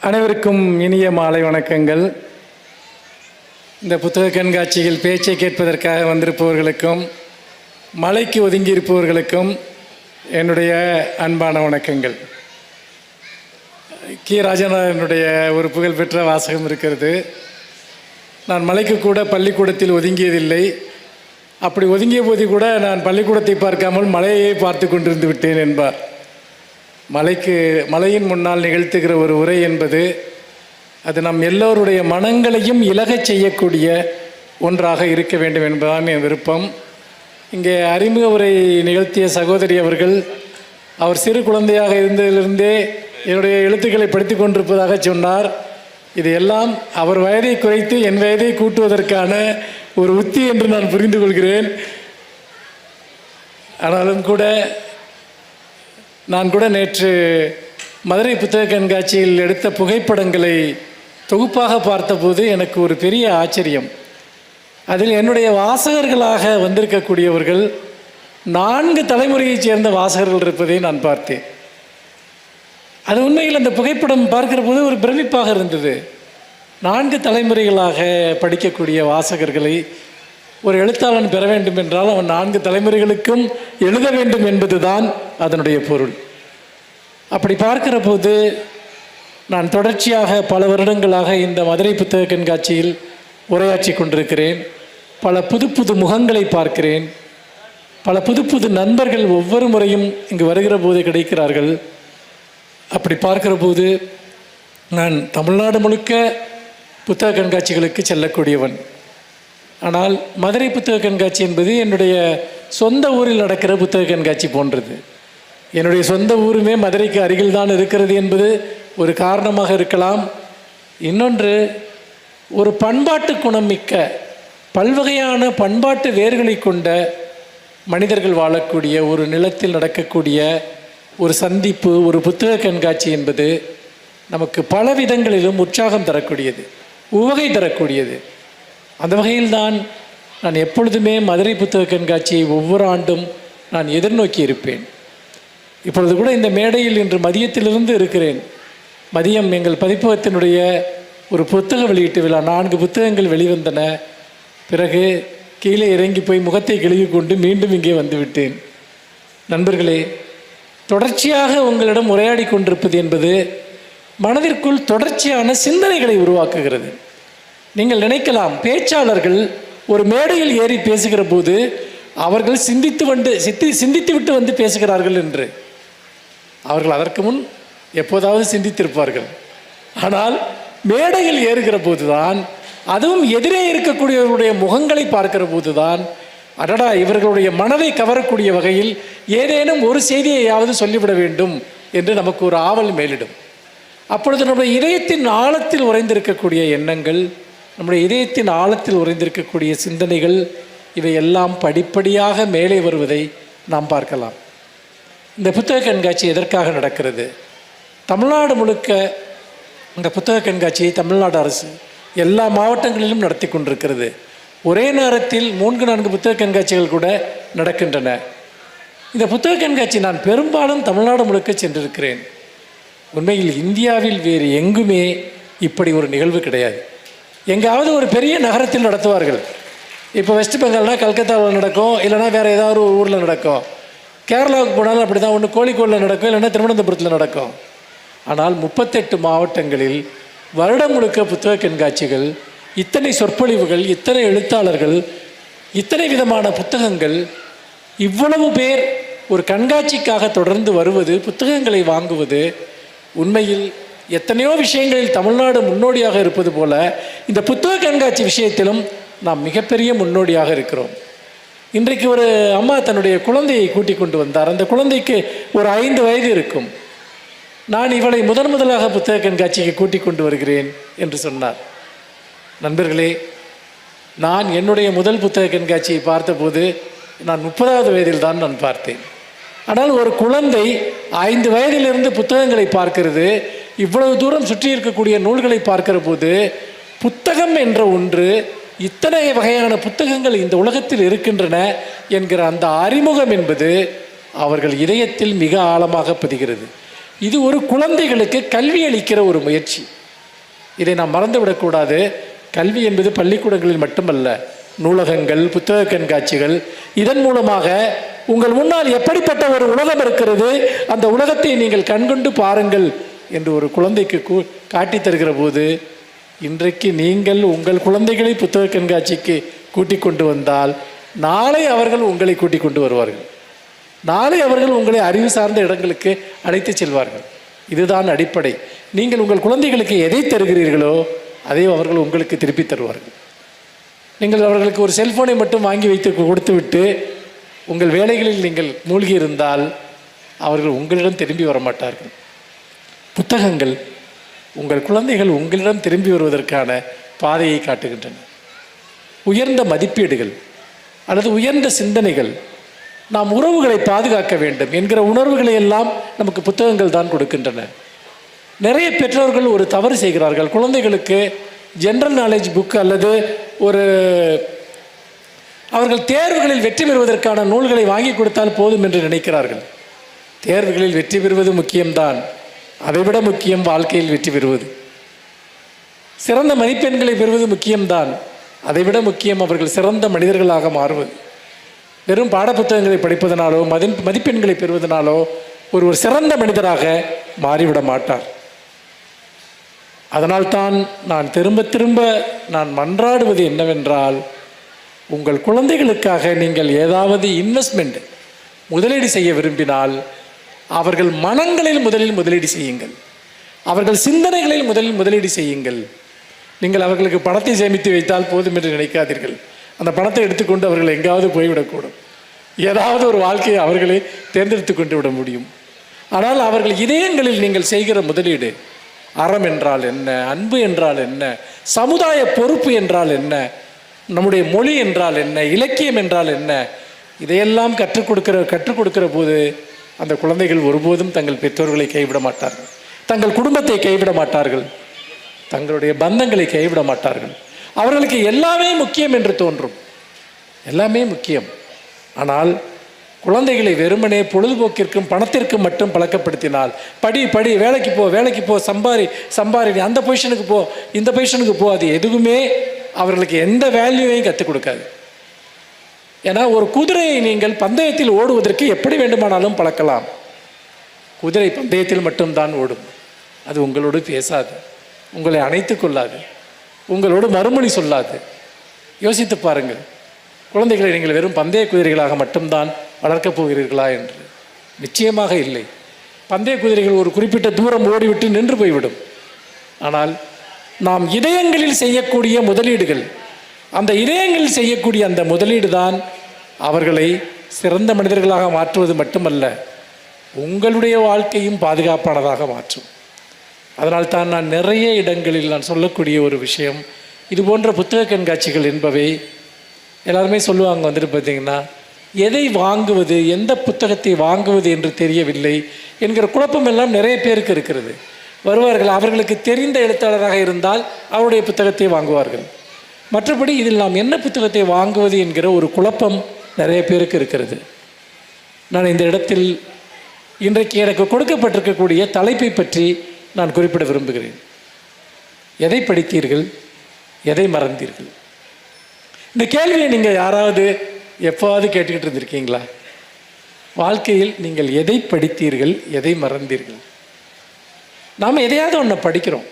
அனைவருக்கும் இனிய மாலை வணக்கங்கள். இந்த புத்தக கண்காட்சியில் பேச்சை கேட்பதற்காக வந்திருப்பவர்களுக்கும் மலைக்கு ஒதுங்கியிருப்பவர்களுக்கும் என்னுடைய அன்பான வணக்கங்கள். ராஜனானுடைய ஒரு புகழ்பெற்ற வாசகம் இருக்கிறது. நான் மலைக்கு கூட பள்ளிக்கூடத்தில் ஒதுங்கியதில்லை. அப்படி ஒதுங்கிய போது கூட நான் பள்ளிக்கூடத்தை பார்க்காமல் மலையை பார்த்து கொண்டிருந்து விட்டேன் என்பார். மலையின் முன்னால் நிகழ்த்துகிற ஒரு உரை என்பது அது நம் எல்லோருடைய மனங்களையும் இலகச் செய்யக்கூடிய ஒன்றாக இருக்க வேண்டும் என்பதுதான் என் விருப்பம். இங்கே அறிமுக உரை நிகழ்த்திய சகோதரி அவர்கள் அவர் சிறு குழந்தையாக இருந்ததிலிருந்தே என்னுடைய எழுத்துக்களை படித்து கொண்டிருப்பதாக சொன்னார். இது எல்லாம் அவர் வயதை குறைத்து என் வயதை கூட்டுவதற்கான ஒரு உத்தி என்று நான் புரிந்து கொள்கிறேன். ஆனாலும் கூட நான் கூட நேற்று மதுரை புத்தக கண்காட்சியில் எடுத்த புகைப்படங்களை தொகுப்பாக பார்த்தபோது எனக்கு ஒரு பெரிய ஆச்சரியம். அதில் என்னுடைய வாசகர்களாக வந்திருக்கக்கூடியவர்கள் 4 தலைமுறையைச் சேர்ந்த வாசகர்கள் இருப்பதை நான் பார்த்தேன். அது உண்மையில் அந்த புகைப்படம் பார்க்கிற போது ஒரு பிரமிப்பாக இருந்தது. 4 தலைமுறைகளாக படிக்கக்கூடிய வாசகர்களை ஒரு எழுத்தாளன் பெற வேண்டும் என்றால் அவன் 4 தலைமுறைகளுக்கும் எழுத வேண்டும் என்பதுதான் அதனுடைய பொருள். அப்படி பார்க்கிற போது நான் தொடர்ச்சியாக பல வருடங்களாக இந்த மதுரை புத்தக கண்காட்சியில் உரையாற்றி கொண்டிருக்கிறேன். பல புது புது முகங்களை பார்க்கிறேன். பல புது புது நண்பர்கள் ஒவ்வொரு முறையும் இங்கு வருகிற போது கிடைக்கிறார்கள். அப்படி பார்க்கிற போது நான் தமிழ்நாடு முழுக்க புத்தக கண்காட்சிகளுக்கு செல்லக்கூடியவன். ஆனால் மதுரை புத்தக கண்காட்சி என்பது என்னுடைய சொந்த ஊரில் நடக்கிற புத்தக கண்காட்சி போன்றது. என்னுடைய சொந்த ஊருமே மதுரைக்கு அருகில் தான் இருக்கிறது என்பது ஒரு காரணமாக இருக்கலாம். இன்னொன்று, ஒரு பண்பாட்டு குணம் மிக்க பல்வகையான பண்பாட்டு வேர்களை கொண்ட மனிதர்கள் வாழக்கூடிய ஒரு நிலத்தில் நடக்கக்கூடிய ஒரு சந்திப்பு, ஒரு புத்தக கண்காட்சி என்பது நமக்கு பல விதங்களிலும் உற்சாகம் தரக்கூடியது, உவகை தரக்கூடியது. அந்த வகையில்தான் நான் எப்பொழுதுமே மதுரை புத்தக கண்காட்சியை ஒவ்வொரு ஆண்டும் நான் எதிர்நோக்கி இருப்பேன். இப்பொழுது கூட இந்த மேடையில் இன்று மதியத்திலிருந்து இருக்கிறேன். மதியம் எங்கள் பதிப்பகத்தினுடைய ஒரு புத்தக வெளியீட்டு விழா, 4 புத்தகங்கள் வெளிவந்தன. பிறகு கீழே இறங்கி போய் முகத்தை கழுவி கொண்டு மீண்டும் இங்கே வந்துவிட்டேன். நண்பர்களே, தொடர்ச்சியாக உங்களிடம் உரையாடி கொண்டிருப்பது என்பது மனதிற்குள் தொடர்ச்சியான சிந்தனைகளை உருவாக்குகிறது. நீங்கள் நினைக்கலாம், பேச்சாளர்கள் ஒரு மேடையில் ஏறி பேசுகிற போது அவர்கள் சிந்தித்து விட்டு வந்து பேசுகிறார்கள் என்று. அவர்கள் அதற்கு முன் எப்போதாவது சிந்தித்திருப்பார்கள். ஆனால் மேடையில் ஏறுகிற போதுதான், அதுவும் எதிரே இருக்கக்கூடியவர்களுடைய முகங்களை பார்க்கிற போதுதான், அடடா, இவர்களுடைய மனதை கவரக்கூடிய வகையில் ஏதேனும் ஒரு செய்தியையாவது சொல்லிவிட வேண்டும் என்று நமக்கு ஒரு ஆவல் மேலிடும். அப்பொழுது நம்முடைய இதயத்தின் ஆழத்தில் உறைந்திருக்கக்கூடிய எண்ணங்கள், நம்முடைய இதயத்தின் ஆழத்தில் உறைந்திருக்கக்கூடிய சிந்தனைகள், இவை எல்லாம் படிப்படியாக மேலே வருவதை நாம் பார்க்கலாம். இந்த புத்தக கண்காட்சி எதற்காக நடக்கிறது? தமிழ்நாடு முழுக்க இந்த புத்தக கண்காட்சியை தமிழ்நாடு அரசு எல்லா மாவட்டங்களிலும் நடத்தி கொண்டிருக்கிறது. ஒரே நேரத்தில் 3-4 புத்தக கண்காட்சிகள் கூட நடக்கின்றன. இந்த புத்தக கண்காட்சி நான் பெரும்பாலும் தமிழ்நாடு முழுக்க சென்றிருக்கிறேன். உண்மையில் இந்தியாவில் வேறு எங்குமே இப்படி ஒரு நிகழ்வு கிடையாது. எங்காவது ஒரு பெரிய நகரத்தில் நடத்துவார்கள். இப்போ வெஸ்ட் பெங்கால்னால் கல்கத்தாவில் நடக்கும், இல்லைனா வேறு ஏதாவது ஒரு ஊரில் நடக்கும். கேரளாவுக்கு போனாலும் அப்படி தான், ஒன்று கோழிக்கோடில் நடக்கும், இல்லைன்னா திருவனந்தபுரத்தில் நடக்கும். ஆனால் 38 மாவட்டங்களில் வருடம் முழுக்க புத்தக கண்காட்சிகள், இத்தனை சொற்பொழிவுகள், இத்தனை எழுத்தாளர்கள், இத்தனை விதமான புத்தகங்கள், இவ்வளவு பேர் ஒரு கண்காட்சிக்காக தொடர்ந்து வருவது, புத்தகங்களை வாங்குவது, உண்மையில் எத்தனையோ விஷயங்களில் தமிழ்நாடு முன்னோடியாக இருப்பது போல இந்த புத்தக கண்காட்சி விஷயத்திலும் நாம் மிகப்பெரிய முன்னோடியாக இருக்கிறோம். இன்றைக்கு ஒரு அம்மா தன்னுடைய குழந்தையை கூட்டிக் கொண்டு வந்தார். அந்த குழந்தைக்கு ஒரு 5 வயது இருக்கும். நான் இவளை முதலாக புத்தக கண்காட்சிக்கு கூட்டிக் கொண்டு வருகிறேன் என்று சொன்னார். நண்பர்களே, நான் என்னுடைய முதல் புத்தக கண்காட்சியை பார்த்தபோது நான் 30வது வயதில் தான் நான் பார்த்தேன். ஆனால் ஒரு குழந்தை 5 வயதிலிருந்து புத்தகங்களை பார்க்கிறது, இவ்வளவு தூரம் சுற்றி இருக்கக்கூடிய நூல்களை பார்க்கிற போது, புத்தகம் என்ற ஒன்று, இத்தனை வகையான புத்தகங்கள் இந்த உலகத்தில் இருக்கின்றன என்கிற அந்த அறிமுகம் என்பது அவர்கள் இதயத்தில் மிக ஆழமாக பதிகிறது. இது ஒரு குழந்தைகளுக்கு கல்வி அளிக்கிற ஒரு முயற்சி. இதை நாம் மறந்துவிடக்கூடாது. கல்வி என்பது பள்ளிக்கூடங்களில் மட்டுமல்ல, நூலகங்கள், புத்தக கண்காட்சிகள், இதன் மூலமாக உங்கள் முன்னால் எப்படிப்பட்ட ஒரு உலகம் இருக்கிறது, அந்த உலகத்தை நீங்கள் கண்கொண்டு பாருங்கள் என்று ஒரு குழந்தைக்கு காட்டி தருகிற போது, இன்றைக்கு நீங்கள் உங்கள் குழந்தைகளை புத்தக கண்காட்சிக்கு கூட்டிக் கொண்டு வந்தால் நாளை அவர்கள் உங்களை கூட்டிக் கொண்டு வருவார்கள். நாளை அவர்கள் உங்களை அறிவு சார்ந்த இடங்களுக்கு அழைத்து செல்வார்கள். இதுதான் அடிப்படை. நீங்கள் உங்கள் குழந்தைகளுக்கு எதை தருகிறீர்களோ அதை அவர்கள் உங்களுக்கு திருப்பி தருவார்கள். நீங்கள் அவர்களுக்கு ஒரு செல்ஃபோனை மட்டும் வாங்கி வைத்து கொடுத்துவிட்டு உங்கள் வேலைகளில் நீங்கள் மூழ்கி இருந்தால் அவர்கள் உங்களிடம் திரும்பி வரமாட்டார்கள். புத்தகங்கள் உங்கள் குழந்தைகள் உங்களிடம் திரும்பி வருவதற்கான பாதையை காட்டுகின்றன. உயர்ந்த மதிப்பீடுகள் அல்லது உயர்ந்த சிந்தனைகள், நாம் உறவுகளை பாதுகாக்க வேண்டும் என்கிற உணர்வுகளை எல்லாம் நமக்கு புத்தகங்கள் தான் கொடுக்கின்றன. நிறைய பெற்றோர்கள் ஒரு தவறு செய்கிறார்கள். குழந்தைகளுக்கு ஜென்ரல் நாலேஜ் புக் அல்லது ஒரு அவர்கள் தேர்வுகளில் வெற்றி பெறுவதற்கான நூல்களை வாங்கி கொடுத்தால் போதும் என்று நினைக்கிறார்கள். தேர்வுகளில் வெற்றி பெறுவது முக்கியம்தான், அதைவிட முக்கியம் வாழ்க்கையில் வெற்றி பெறுவது. சிறந்த மதிப்பெண்களை பெறுவது முக்கியம்தான், அதைவிட முக்கியம் அவர்கள் சிறந்த மனிதர்களாக மாறுவது. வெறும் பாடப்புத்தகங்களை படிப்பதனாலோ மதிப்பெண்களை பெறுவதனாலோ ஒருவர் சிறந்த மனிதராக மாறிவிட மாட்டார். அதனால்தான் நான் திரும்ப திரும்ப மன்றாடுவது என்னவென்றால், உங்கள் குழந்தைகளுக்காக நீங்கள் ஏதாவது இன்வெஸ்ட்மெண்ட் முதலீடு செய்ய விரும்பினால் அவர்கள் மனங்களில் முதலீடு செய்யுங்கள், அவர்கள் சிந்தனைகளில் முதலீடு செய்யுங்கள். நீங்கள் அவர்களுக்கு பணத்தை சேமித்து வைத்தால் போதும் என்று நினைக்காதீர்கள். அந்த பணத்தை எடுத்துக்கொண்டு அவர்கள் எங்காவது போய்விடக்கூடும். ஏதாவது ஒரு வாழ்க்கையை அவர்களே தேர்ந்தெடுத்து கொண்டு விட முடியும். ஆனால் அவர்கள் இதயங்களில் நீங்கள் செய்கிற முதலீடு, அறம் என்றால் என்ன, அன்பு என்றால் என்ன, சமுதாய பொறுப்பு என்றால் என்ன, நம்முடைய மொழி என்றால் என்ன, இலக்கியம் என்றால் என்ன, இதையெல்லாம் கற்றுக் கொடுக்கிற போது அந்த குழந்தைகள் ஒருபோதும் தங்கள் பெற்றோர்களை கைவிட மாட்டார்கள், தங்கள் குடும்பத்தை கைவிட மாட்டார்கள், தங்களுடைய பந்தங்களை கைவிட மாட்டார்கள். அவர்களுக்கு எல்லாமே முக்கியம் என்று தோன்றும், எல்லாமே முக்கியம். ஆனால் குழந்தைகளை வெறுமனே பொழுதுபோக்கிற்கும் பணத்திற்கும் மட்டும் பழக்கப்படுத்தினால், படி வேலைக்கு போ சம்பாரி அந்த பொசிஷனுக்கு போ இந்த பொசிஷனுக்கு போ, அது எதுவுமே அவர்களுக்கு எந்த வேல்யூவையும் கற்றுக் கொடுக்காது. ஏன்னா ஒரு குதிரையை நீங்கள் பந்தயத்தில் ஓடுவதற்கு எப்படி வேண்டுமானாலும் பழக்கலாம். குதிரை பந்தயத்தில் மட்டும்தான் ஓடும், அது உங்களோடு பேசாது, உங்களை அணைத்து கொள்ளாது, உங்களோடு மறுமொழி சொல்லாது. யோசித்து பாருங்கள், குழந்தைகளை நீங்கள் வெறும் பந்தய குதிரைகளாக மட்டும்தான் வளர்க்கப் போகிறீர்களா என்று. நிச்சயமாக இல்லை. பந்தய குதிரைகள் ஒரு குறிப்பிட்ட தூரம் ஓடிவிட்டு நின்று போய்விடும். ஆனால் நாம் இதயங்களில் செய்யக்கூடிய முதலீடுகள், அந்த இதயங்களில் செய்யக்கூடிய அந்த முதலீடு தான் அவர்களை சிறந்த மனிதர்களாக மாற்றுவது மட்டுமல்ல, உங்களுடைய வாழ்க்கையும் பாதுகாப்பானதாக மாற்றும். அதனால்தான் நான் நிறைய இடங்களில் நான் சொல்லக்கூடிய ஒரு விஷயம், இது போன்ற புத்தக கண்காட்சிகள் என்பவை எல்லாருமே சொல்லுவாங்க, வந்துட்டு பார்த்திங்கன்னா எதை வாங்குவது, எந்த புத்தகத்தை வாங்குவது என்று தெரியவில்லை என்கிற குழப்பம் எல்லாம் நிறைய பேருக்கு இருக்கிறது. வருவார்கள், அவர்களுக்கு தெரிந்த எழுத்தாளராக இருந்தால் அவருடைய புத்தகத்தை வாங்குவார்கள். மற்றபடி இதில் நாம் என்ன புத்தகத்தை வாங்குவது என்கிற ஒரு குழப்பம் நிறைய பேருக்கு இருக்கிறது. நான் இந்த இடத்தில் இன்றைக்கு எனக்கு கொடுக்கப்பட்டிருக்கக்கூடிய தலைப்பை பற்றி நான் குறிப்பிட விரும்புகிறேன். எதை படித்தீர்கள், எதை மறந்தீர்கள்? இந்த கேள்வியை நீங்கள் யாராவது எப்போவாவது கேட்டுக்கிட்டு இருந்திருக்கீங்களா? வாழ்க்கையில் நீங்கள் எதை படித்தீர்கள், எதை மறந்தீர்கள்? நாம் எதையாவது ஒன்று படிக்கிறோம்,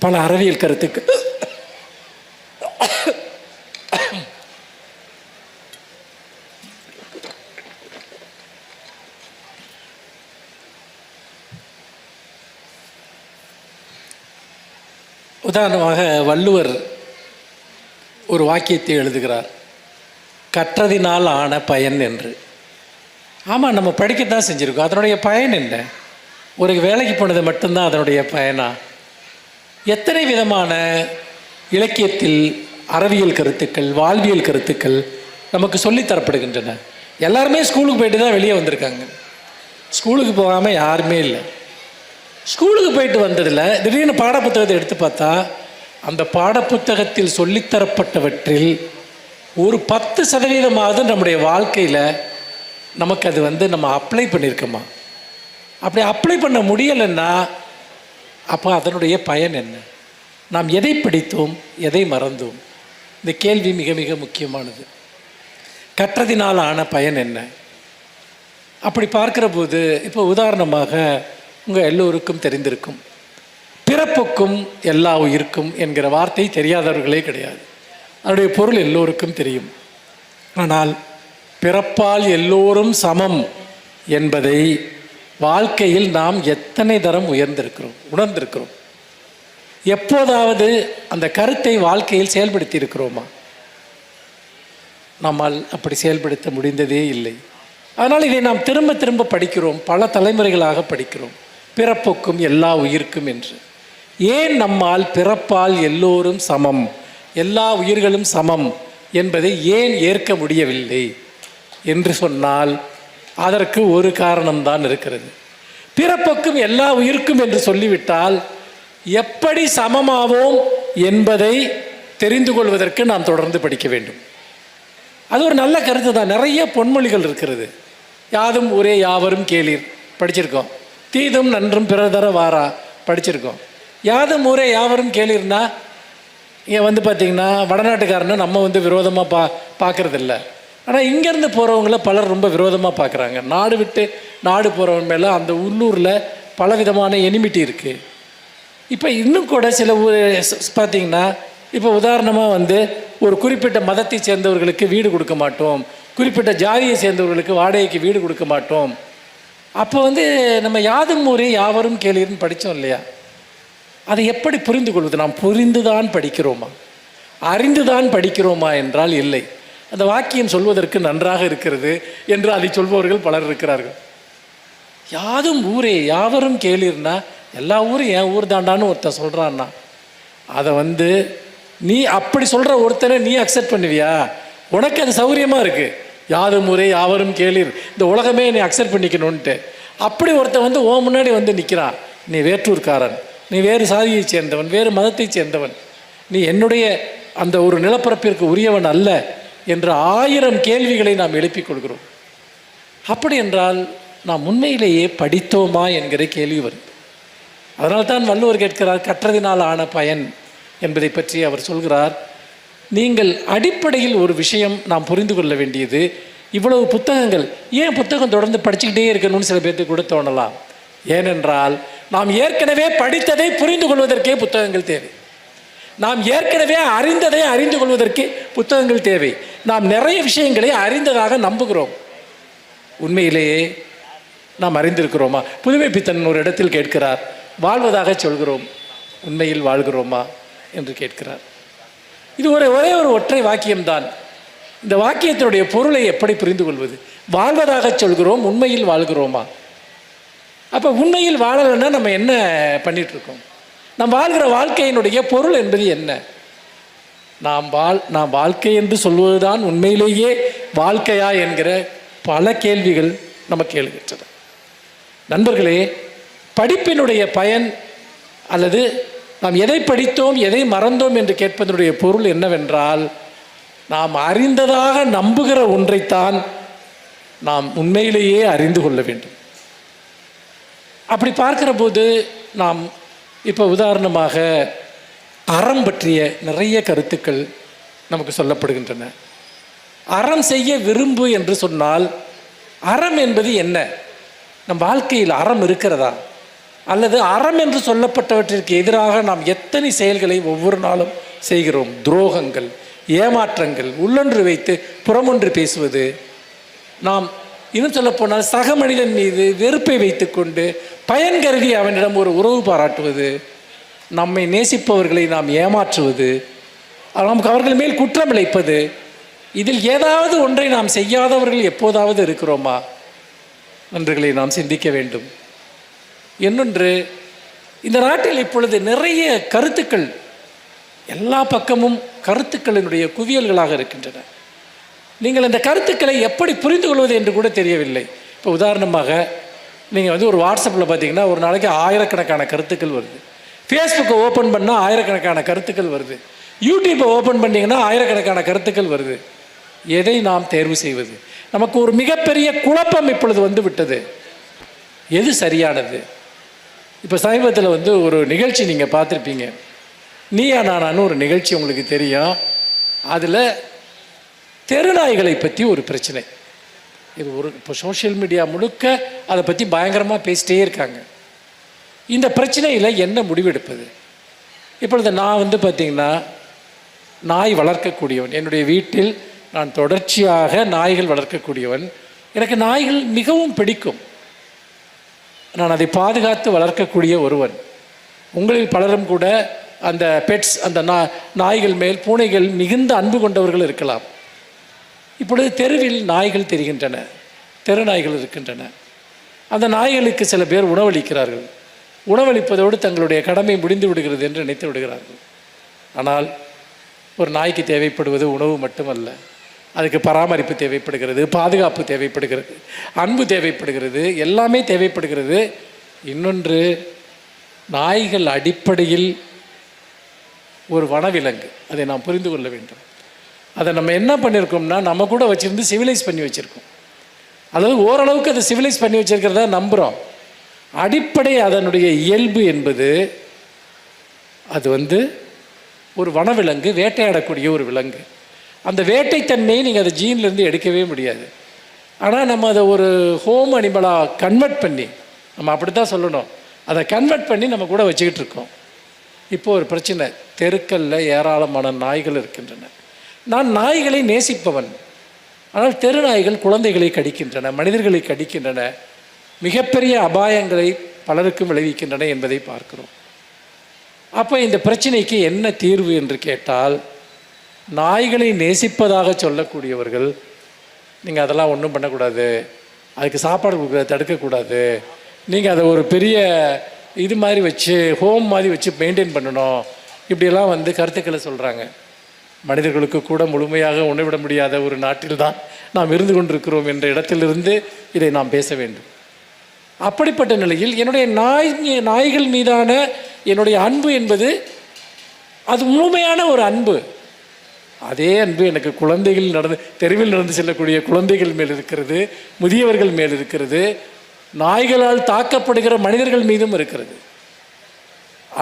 பல அறிவியல் கருத்துக்கு உதாரணமாக வள்ளுவர் ஒரு வாக்கியத்தை எழுதுகிறார், கற்றதினால் ஆன பயன் என்று. ஆமாம், நம்ம படிக்கத்தான் செஞ்சுருக்கோம், அதனுடைய பயன் என்ன? ஒரு வேலைக்கு போனது மட்டும்தான் அதனுடைய பயனா? எத்தனை விதமான இலக்கியத்தில் அறிவியல் கருத்துக்கள், வாழ்வியல் கருத்துக்கள் நமக்கு சொல்லித்தரப்படுகின்றன. எல்லாருமே ஸ்கூலுக்கு போயிட்டு தான் வெளியே வந்திருக்காங்க, ஸ்கூலுக்கு போகாமல் யாருமே இல்லை. ஸ்கூலுக்கு போயிட்டு வந்ததில் திடீர்னு பாடப்புத்தகத்தை எடுத்து பார்த்தா அந்த பாடப்புத்தகத்தில் சொல்லித்தரப்பட்டவற்றில் ஒரு 10% நம்முடைய வாழ்க்கையில் நமக்கு அது நம்ம அப்ளை பண்ணியிருக்கோமா? அப்படி அப்ளை பண்ண முடியலைன்னா அப்போ அதனுடைய பயன் என்ன? நாம் எதை படித்தோம், எதை மறந்தோம்? இந்த கேள்வி மிக மிக முக்கியமானது. கற்றதினால் ஆன பயன் என்ன? அப்படி பார்க்கிற போது இப்போ உதாரணமாக உங்கள் எல்லோருக்கும் தெரிந்திருக்கும், பிறப்புக்கும் எல்லா உயிர்க்கும் என்கிற வார்த்தை தெரியாதவர்களே கிடையாது. அதனுடைய பொருள் எல்லோருக்கும் தெரியும். ஆனால் பிறப்பால் எல்லோரும் சமம் என்பதை வாழ்க்கையில் நாம் எத்தனை தரம் உணர்ந்திருக்கிறோம்? எப்போதாவது அந்த கருத்தை வாழ்க்கையில் செயல்படுத்தி இருக்கிறோமா? நம்மால் அப்படி செயல்படுத்த முடிந்ததே இல்லை. அதனால் இதை நாம் திரும்ப திரும்ப படிக்கிறோம், பல தலைமுறைகளாக படிக்கிறோம், பிறப்புக்கும் எல்லா உயிர்க்கும் என்று. ஏன் நம்மால் பிறப்பால் எல்லோரும் சமம், எல்லா உயிர்களும் சமம் என்பதை ஏன் ஏற்க முடியவில்லை என்று சொன்னால் அதற்கு ஒரு காரணம்தான் இருக்கிறது. பிறப்புக்கும் எல்லா உயிர்க்கும் என்று சொல்லிவிட்டால் எப்படி சமமாவோம் என்பதை தெரிந்து கொள்வதற்கு நாம் தொடர்ந்து படிக்க வேண்டும். அது ஒரு நல்ல கருத்து தான். நிறைய பொன்மொழிகள் இருக்கிறது. யாதும் ஊரே யாவரும் கேளீர் படிச்சிருக்கோம். தீதும் நன்றும் பிறர் தர வாரா படிச்சிருக்கோம். யாதும் ஊரே யாவரும் கேளீர்னா இங்கே பார்த்திங்கன்னா வடநாட்டுக்காரனை நம்ம விரோதமாக பார்க்குறதில்ல. ஆனால் இங்கேருந்து போகிறவங்கள பலர் ரொம்ப விரோதமாக பார்க்குறாங்க. நாடு விட்டு நாடு போகிறவங்க மேலே அந்த உள்ளூரில் பலவிதமான எனிமிட்டி இருக்குது. இப்போ இன்னும் கூட சில பார்த்திங்கன்னா, இப்போ உதாரணமாக ஒரு குறிப்பிட்ட மதத்தை சேர்ந்தவர்களுக்கு வீடு கொடுக்க மாட்டோம், குறிப்பிட்ட ஜாதியை சேர்ந்தவர்களுக்கு வாடகைக்கு வீடு கொடுக்க மாட்டோம். அப்போ நம்ம யாதும் ஊரே யாவரும் கேளீர்னு படித்தோம் இல்லையா? அதை எப்படி புரிந்து கொள்வது? நாம் புரிந்துதான் படிக்கிறோமா, அறிந்துதான் படிக்கிறோமா என்றால் இல்லை. அந்த வாக்கியம் சொல்வதற்கு நன்றாக இருக்கிறது என்று அதை சொல்பவர்கள் பலர் இருக்கிறார்கள். யாதும் ஊரே யாவரும் கேளீர்னா எல்லா ஊரும் என் ஊர் தாண்டான்னு ஒருத்தன் சொல்கிறான்னா அதை நீ அப்படி சொல்கிற ஒருத்தனை நீ அக்செப்ட் பண்ணுவியா? உனக்கு அது சௌகரியமாக இருக்குது. யாதும் ஊரே யாவரும் கேளீர், இந்த உலகமே நீ அக்செப்ட் பண்ணிக்கணுன்ட்டு. அப்படி ஒருத்தன் ஓ முன்னாடி நிற்கிறான், நீ வேற்றூர்காரன், நீ வேறு சாதியை சேர்ந்தவன், வேறு மதத்தை சேர்ந்தவன், நீ என்னுடைய அந்த ஒரு நிலப்பரப்பிற்கு உரியவன் அல்ல என்று 1000 கேள்விகளை நாம் எழுப்பிக் கொள்கிறோம். அப்படி என்றால் நாம் உண்மையிலேயே படித்தோமா என்கிற கேள்வி வருது. அதனால்தான் வள்ளுவர் கேட்கிறார், கற்றதினால் ஆன பயன் என்பதை பற்றி அவர் சொல்கிறார். நீங்கள் அடிப்படையில் ஒரு விஷயம் நாம் புரிந்து கொள்ள வேண்டியது, இவ்வளவு புத்தகங்கள் ஏன் புத்தகம் தொடர்ந்து படிச்சுக்கிட்டே இருக்கணும்னு சில பேருக்கு கூட தோணலாம். ஏனென்றால் நாம் ஏற்கனவே படித்ததை புரிந்து கொள்வதற்கே புத்தகங்கள் தேவை. நாம் ஏற்கனவே அறிந்ததை அறிந்து கொள்வதற்கு புத்தகங்கள் தேவை. நாம் நிறைய விஷயங்களை அறிந்ததாக நம்புகிறோம். உண்மையிலேயே நாம் அறிந்திருக்கிறோமா? புதுமை பித்தன் ஒரு இடத்தில் கேட்கிறார், வாழ்வதாக சொல்கிறோம், உண்மையில் வாழ்கிறோமா என்று கேட்கிறார். இது ஒரே ஒரு ஒற்றை வாக்கியம்தான். இந்த வாக்கியத்தினுடைய பொருளை எப்படி புரிந்து கொள்வது? வாழ்வதாக சொல்கிறோம், உண்மையில் வாழ்கிறோமா? அப்போ உண்மையில் வாழலைன்னா நம்ம என்ன பண்ணிகிட்ருக்கோம்? நாம் வாழ்கிற வாழ்க்கையினுடைய பொருள் என்பது என்ன? நாம் வாழ்க்கை என்று சொல்வதுதான் உண்மையிலேயே வாழ்க்கையா என்கிற பல கேள்விகள் நமக்கு எழுகின்றன. நண்பர்களே, படிப்பினுடைய பயன் அல்லது நாம் எதை படித்தோம் எதை மறந்தோம் என்று கேட்பதனுடைய பொருள் என்னவென்றால், நாம் அறிந்ததாக நம்புகிற ஒன்றைத்தான் நாம் உண்மையிலேயே அறிந்து கொள்ள வேண்டும். அப்படி பார்க்கிற போது நாம் இப்போ உதாரணமாக அறம் பற்றிய நிறைய கருத்துக்கள் நமக்கு சொல்லப்படுகின்றன. அறம் செய்ய விரும்பு என்று சொன்னால் அறம் என்பது என்ன? நம் வாழ்க்கையில் அறம் இருக்கிறதா? அல்லது அறம் என்று சொல்லப்பட்டவற்றிற்கு எதிராக நாம் எத்தனை செயல்களை ஒவ்வொரு நாளும் செய்கிறோம்? துரோகங்கள், ஏமாற்றங்கள், உள்ளொன்று வைத்து புறமொன்று பேசுவது, நாம் இன்னும் சொல்லப்போனால் சக மனிதன் மீது வெறுப்பை வைத்து கொண்டு பயன் கருதி அவனிடம் ஒரு உறவு பாராட்டுவது, நம்மை நேசிப்பவர்களை நாம் ஏமாற்றுவது, நமக்கு அவர்கள் மேல் குற்றம் இழைப்பது, இதில் ஏதாவது ஒன்றை நாம் செய்யாதவர்கள் எப்போதாவது இருக்கிறோமா? நன்றுகளை நாம் சிந்திக்க வேண்டும். இன்னொன்று, இந்த நாட்டில் இப்பொழுது நிறைய கருத்துக்கள், எல்லா பக்கமும் கருத்துக்களினுடைய குவியல்களாக இருக்கின்றன. நீங்கள் இந்த கருத்துக்களை எப்படி புரிந்து கொள்வது என்று கூட தெரியவில்லை. இப்போ உதாரணமாக நீங்கள் ஒரு வாட்ஸ்அப்பில் பார்த்தீங்கன்னா ஒரு நாளைக்கு ஆயிரக்கணக்கான கருத்துக்கள் வருது. ஃபேஸ்புக்கை ஓப்பன் பண்ணால் ஆயிரக்கணக்கான கருத்துக்கள் வருது. யூடியூப்பை ஓப்பன் பண்ணிங்கன்னா ஆயிரக்கணக்கான கருத்துக்கள் வருது. எதை நாம் தேர்வு செய்வது? நமக்கு ஒரு மிகப்பெரிய குழப்பம் இப்பொழுது வந்து விட்டது. எது சரியானது? இப்போ சமீபத்தில் வந்து ஒரு நிகழ்ச்சி நீங்கள் பார்த்துருப்பீங்க, நீயா நானான்னு ஒரு நிகழ்ச்சி உங்களுக்கு தெரியும். அதில் தெருநாய்களை பற்றி ஒரு பிரச்சனை. இது இப்போ சோஷியல் மீடியா முழுக்க அதை பற்றி பயங்கரமாக பேசிட்டே இருக்காங்க. இந்த பிரச்சனையில் என்ன முடிவெடுப்பது? இப்பொழுது நான் வந்து பார்த்திங்கன்னா நாய் வளர்க்கக்கூடியவன். என்னுடைய வீட்டில் நான் தொடர்ச்சியாக நாய்கள் வளர்க்கக்கூடியவன். எனக்கு நாய்கள் மிகவும் பிடிக்கும். நான் அதை பாதுகாத்து வளர்க்கக்கூடிய ஒருவன். உங்களில் பலரும் கூட அந்த பெட்ஸ், அந்த நாய்கள் மேல், பூனைகள் மிகுந்த அன்பு கொண்டவர்கள் இருக்கலாம். இப்பொழுது தெருவில் நாய்கள் தெரிகின்றன, தெரு நாய்கள் இருக்கின்றன. அந்த நாய்களுக்கு சில பேர் உணவளிக்கிறார்கள். உணவளிப்பதோடு தங்களுடைய கடமை முடிந்து விடுகிறது என்று நினைத்து விடுகிறார்கள். ஆனால் ஒரு நாய்க்கு தேவைப்படுவது உணவு மட்டுமல்ல, அதுக்கு பராமரிப்பு தேவைப்படுகிறது, பாதுகாப்பு தேவைப்படுகிறது, அன்பு தேவைப்படுகிறது, எல்லாமே தேவைப்படுகிறது. இன்னொன்று, நாய்கள் அடிப்படையில் ஒரு வனவிலங்கு, அதை நாம் புரிந்து கொள்ள வேண்டும். அதை நம்ம என்ன பண்ணியிருக்கோம்னா, நம்ம கூட வச்சுருந்து சிவிலைஸ் பண்ணி வச்சுருக்கோம். அதாவது ஓரளவுக்கு அதை சிவிலைஸ் பண்ணி வச்சுருக்கிறதா நம்புகிறோம். அடிப்படை அதனுடைய இயல்பு என்பது அது வந்து ஒரு வனவிலங்கு, வேட்டையாடக்கூடிய ஒரு விலங்கு. அந்த வேட்டைத்தன்மையை நீங்கள் அதை ஜீன்லேருந்து எடுக்கவே முடியாது. ஆனால் நம்ம அதை ஒரு ஹோம் அனிமலாக கன்வெர்ட் பண்ணி, நம்ம அப்படி தான் சொல்லணும், அதை கன்வெர்ட் பண்ணி நம்ம கூட வச்சுக்கிட்டு இருக்கோம். இப்போது ஒரு பிரச்சனை, தெருக்களில் ஏராளமான நாய்கள் இருக்கின்றன. நான் நாய்களை நேசிப்பவன். ஆனால் தெரு நாய்கள் குழந்தைகளை கடிக்கின்றன, மனிதர்களை கடிக்கின்றன, மிகப்பெரிய அபாயங்களை பலருக்கும் விளைவிக்கின்றன என்பதை பார்க்கிறோம். அப்போ இந்த பிரச்சனைக்கு என்ன தீர்வு என்று கேட்டால், நாய்களை நேசிப்பதாக சொல்லக்கூடியவர்கள், நீங்கள் அதெல்லாம் ஒன்றும் பண்ணக்கூடாது, அதுக்கு சாப்பாடு கொடுக்குறத தடுக்கக்கூடாது, நீங்கள் அதை ஒரு பெரிய இது மாதிரி வச்சு, ஹோம் மாதிரி வச்சு மெயின்டைன் பண்ணணும், இப்படியெல்லாம் வந்து கருத்துக்களை சொல்கிறாங்க. மனிதர்களுக்கு கூட முழுமையாக உணவிட முடியாத ஒரு நாட்டில் தான் நாம் இருந்து கொண்டிருக்கிறோம் என்ற இடத்திலிருந்து இதை நாம் பேச வேண்டும். அப்படிப்பட்ட நிலையில் என்னுடைய நாய்கள் மீதான என்னுடைய அன்பு என்பது அது முழுமையான ஒரு அன்பு. அதே அன்பு எனக்கு குழந்தைகள் தெருவில் நடந்து செல்லக்கூடிய குழந்தைகள் மேல் இருக்கிறது, முதியவர்கள் மேல் இருக்கிறது, நாய்களால் தாக்கப்படுகிற மனிதர்கள் மீதும் இருக்கிறது.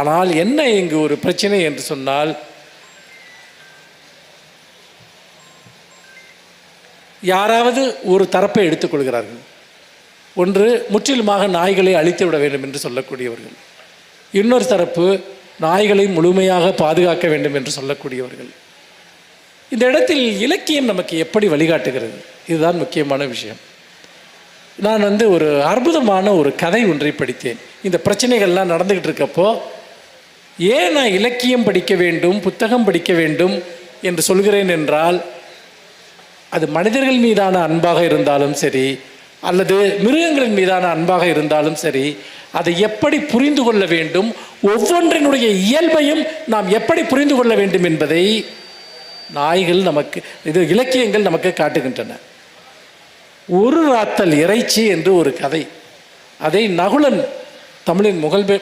ஆனால் என்ன இங்கு ஒரு பிரச்சனை என்று சொன்னால், யாராவது ஒரு தரப்பை எடுத்துக்கொள்கிறார்கள். ஒன்று, முற்றிலுமாக நாய்களை அழித்து விட வேண்டும் என்று சொல்லக்கூடியவர்கள். இன்னொரு தரப்பு, நாய்களை முழுமையாக பாதுகாக்க வேண்டும் என்று சொல்லக்கூடியவர்கள். இந்த இடத்தில் இலக்கியம் நமக்கு எப்படி வழிகாட்டுகிறது? இதுதான் முக்கியமான விஷயம். நான் வந்து ஒரு அற்புதமான ஒரு கதை ஒன்றை படித்தேன். இந்த பிரச்சனைகள்லாம் நடந்துக்கிட்டு இருக்கப்போ, ஏன் நான் இலக்கியம் படிக்க வேண்டும், புத்தகம் படிக்க வேண்டும் என்று சொல்கிறேன் என்றால், அது மனிதர்கள் மீதான அன்பாக இருந்தாலும் சரி, அல்லது மிருகங்களின் மீதான அன்பாக இருந்தாலும் சரி, அதை எப்படி புரிந்து கொள்ள வேண்டும், ஒவ்வொன்றினுடைய இயல்பையும் நாம் எப்படி புரிந்து கொள்ள வேண்டும் என்பதை நாய்கள் நமக்கு, இது இலக்கியங்கள் நமக்கு காட்டுகின்றன. ஒரு ராத்தல் இறைச்சி என்று ஒரு கதை, அதை நகுலன், தமிழின்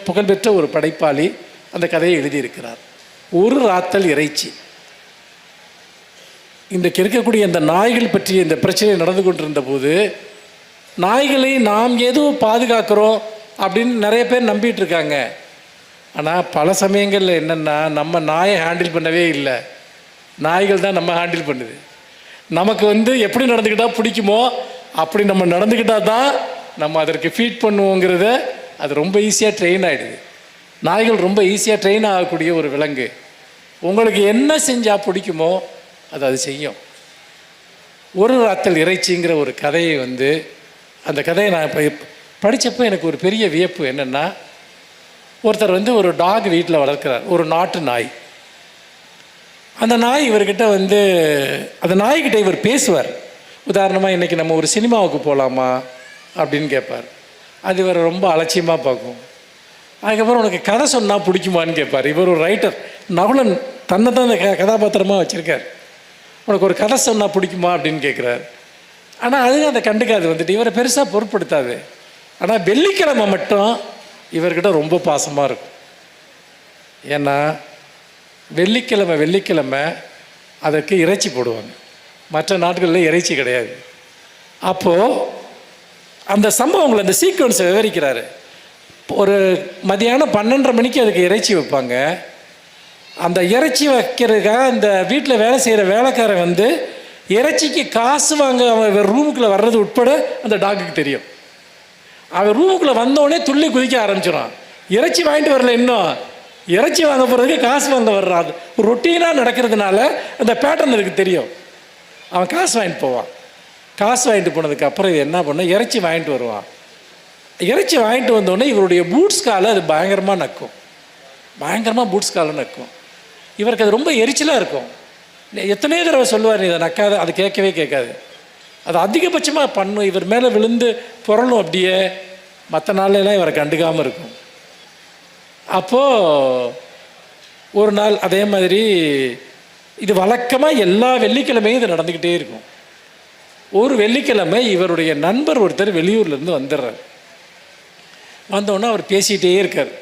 புகழ்பெற்ற ஒரு படைப்பாளி, அந்த கதையை எழுதியிருக்கிறார். ஒரு ராத்தல் இறைச்சி. இன்றைக்கு இருக்கக்கூடிய இந்த நாய்கள் பற்றிய இந்த பிரச்சனை நடந்து கொண்டிருந்த போது, நாய்களை நாம் ஏதோ பாதுகாக்கிறோம் அப்படின்னு நிறைய பேர் நம்பிட்டு இருக்காங்க. ஆனால் பல சமயங்களில் என்னென்னா, நம்ம நாயை ஹேண்டில் பண்ணவே இல்லை, நாய்கள் தான் நம்ம ஹேண்டில் பண்ணுது. நமக்கு வந்து எப்படி நடந்துக்கிட்டால் பிடிக்குமோ அப்படி நம்ம நடந்துக்கிட்டால் தான் நம்ம அதற்கு ஃபீட் பண்ணுவோங்கிறத, அது ரொம்ப ஈஸியாக ட்ரெயின் ஆகிடுது. நாய்கள் ரொம்ப ஈஸியாக ட்ரெயின் ஆகக்கூடிய ஒரு விலங்கு. உங்களுக்கு என்ன செஞ்சால் பிடிக்குமோ அது செய்யும். ஒரு ராத்தல் இறைச்சிங்கிற ஒரு கதையை வந்து, அந்த கதையை நான் இப்போ படித்தப்போ எனக்கு ஒரு பெரிய வியப்பு என்னென்னா, ஒருத்தர் வந்து ஒரு டாக் வீட்டில் வளர்க்குறார், ஒரு நாட்டு நாய். அந்த நாய் இவர்கிட்ட வந்து, அந்த நாய்கிட்ட இவர் பேசுவார். உதாரணமாக, இன்றைக்கி நம்ம ஒரு சினிமாவுக்கு போகலாமா அப்படின்னு கேட்பார். அது இவர் ரொம்ப அலட்சியமாக பார்க்கும். அதுக்கப்புறம் உனக்கு கதை சொன்னால் பிடிக்குமான்னு கேட்பார். இவர் ஒரு ரைட்டர், நகுலன் தன்னை தான் அந்த கதாபாத்திரமாக வச்சுருக்கார். உனக்கு ஒரு கதை சொன்னால் பிடிக்குமா அப்படின்னு கேட்குறாரு. ஆனால் அதுவும் அதை கண்டுக்காது, வந்துட்டு இவரை பெருசாக பொருட்படுத்தாது. ஆனால் வெள்ளிக்கிழமை மட்டும் இவர்கிட்ட ரொம்ப பாசமாக இருக்கும். ஏன்னா வெள்ளிக்கிழமை அதற்கு இறைச்சி போடுவாங்க. மற்ற நாட்களில் இறைச்சி கிடையாது. அப்போது அந்த சம்பவங்களை, அந்த சீக்வன்ஸை விவரிக்கிறாரு. ஒரு மதியானம் 12:30 மணிக்கு அதுக்கு இறைச்சி வைப்பாங்க. அந்த இறைச்சி வைக்கிறதுக்காக அந்த வீட்டில் வேலை செய்கிற வேலைக்காரன் வந்து இறைச்சிக்கு காசு வாங்க அவன் ரூமுக்குள்ளே வர்றது உட்பட அந்த டாக்குக்கு தெரியும். அவன் ரூமுக்குள்ளே வந்தோடனே துள்ளி குதிக்க ஆரம்பிச்சிடான். இறைச்சி வாங்கிட்டு வரல, இன்னும் இறைச்சி வாங்க போகிறதுக்கு காசு வாங்க வர்றான். ஒரு ரொட்டீனாக நடக்கிறதுனால அந்த பேட்டர்ன் அதுக்கு தெரியும். அவன் காசு வாங்கிட்டு போவான். காசு வாங்கிட்டு போனதுக்கப்புறம் இது என்ன பண்ண, இறைச்சி வாங்கிட்டு வருவான். இறைச்சி வாங்கிட்டு வந்தோடனே இவருடைய பூட்ஸ் காலை அது பயங்கரமாக நக்கும், பயங்கரமாக பூட்ஸ் காலை நக்கும். இவருக்கு அது ரொம்ப எரிச்சலாக இருக்கும். எத்தனையோ தடவை சொல்லுவார், இதை நக்காத, அது கேட்கவே கேட்காது. அது அதிகபட்சமாக பண்ணும், இவர் மேலே விழுந்து புரளும். அப்படியே மற்ற நாளெல்லாம் இவரை கண்டுக்காமல் இருக்கும். அப்போது ஒரு நாள் அதே மாதிரி இது வழக்கமாக எல்லா வெள்ளிக்கிழமையும் இது நடந்துக்கிட்டே இருக்கும். ஒரு வெள்ளிக்கிழமை இவருடைய நண்பர் ஒருத்தர் வெளியூர்லேருந்து வந்துடுறார். வந்தோடனே அவர் பேசிகிட்டே இருக்கார்.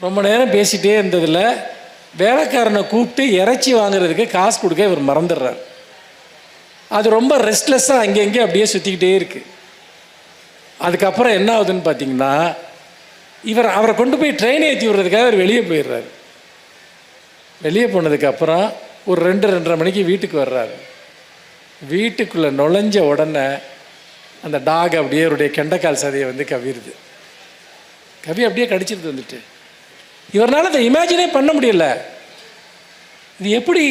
ரொம்ப நேரம் பேசிகிட்டே இருந்ததில் வேலைக்காரனை கூப்பிட்டு இறைச்சி வாங்குறதுக்கு காசு கொடுக்க இவர் மறந்துடுறார். அது ரொம்ப ரெஸ்ட்லெஸ்ஸாக அங்கங்கே அப்படியே சுற்றிக்கிட்டே இருக்குது. அதுக்கப்புறம் என்ன ஆகுதுன்னு பார்த்தீங்கன்னா, அவரை கொண்டு போய் ட்ரெயின் ஏற்றி விடுறதுக்காக அவர் வெளியே போயிடுறாரு. வெளியே போனதுக்கப்புறம் ஒரு 2-2:30 மணிக்கு வீட்டுக்கு வர்றாரு. வீட்டுக்குள்ளே நுழைஞ்ச உடனே அந்த டாக் அப்படியே அவருடைய கெண்டைக்கால் சதையை வந்து கவிடுது. அப்படியே கடிச்சிருது வந்துட்டு. இவரால் அதை இமேஜினே பண்ண முடியல. இது எப்படி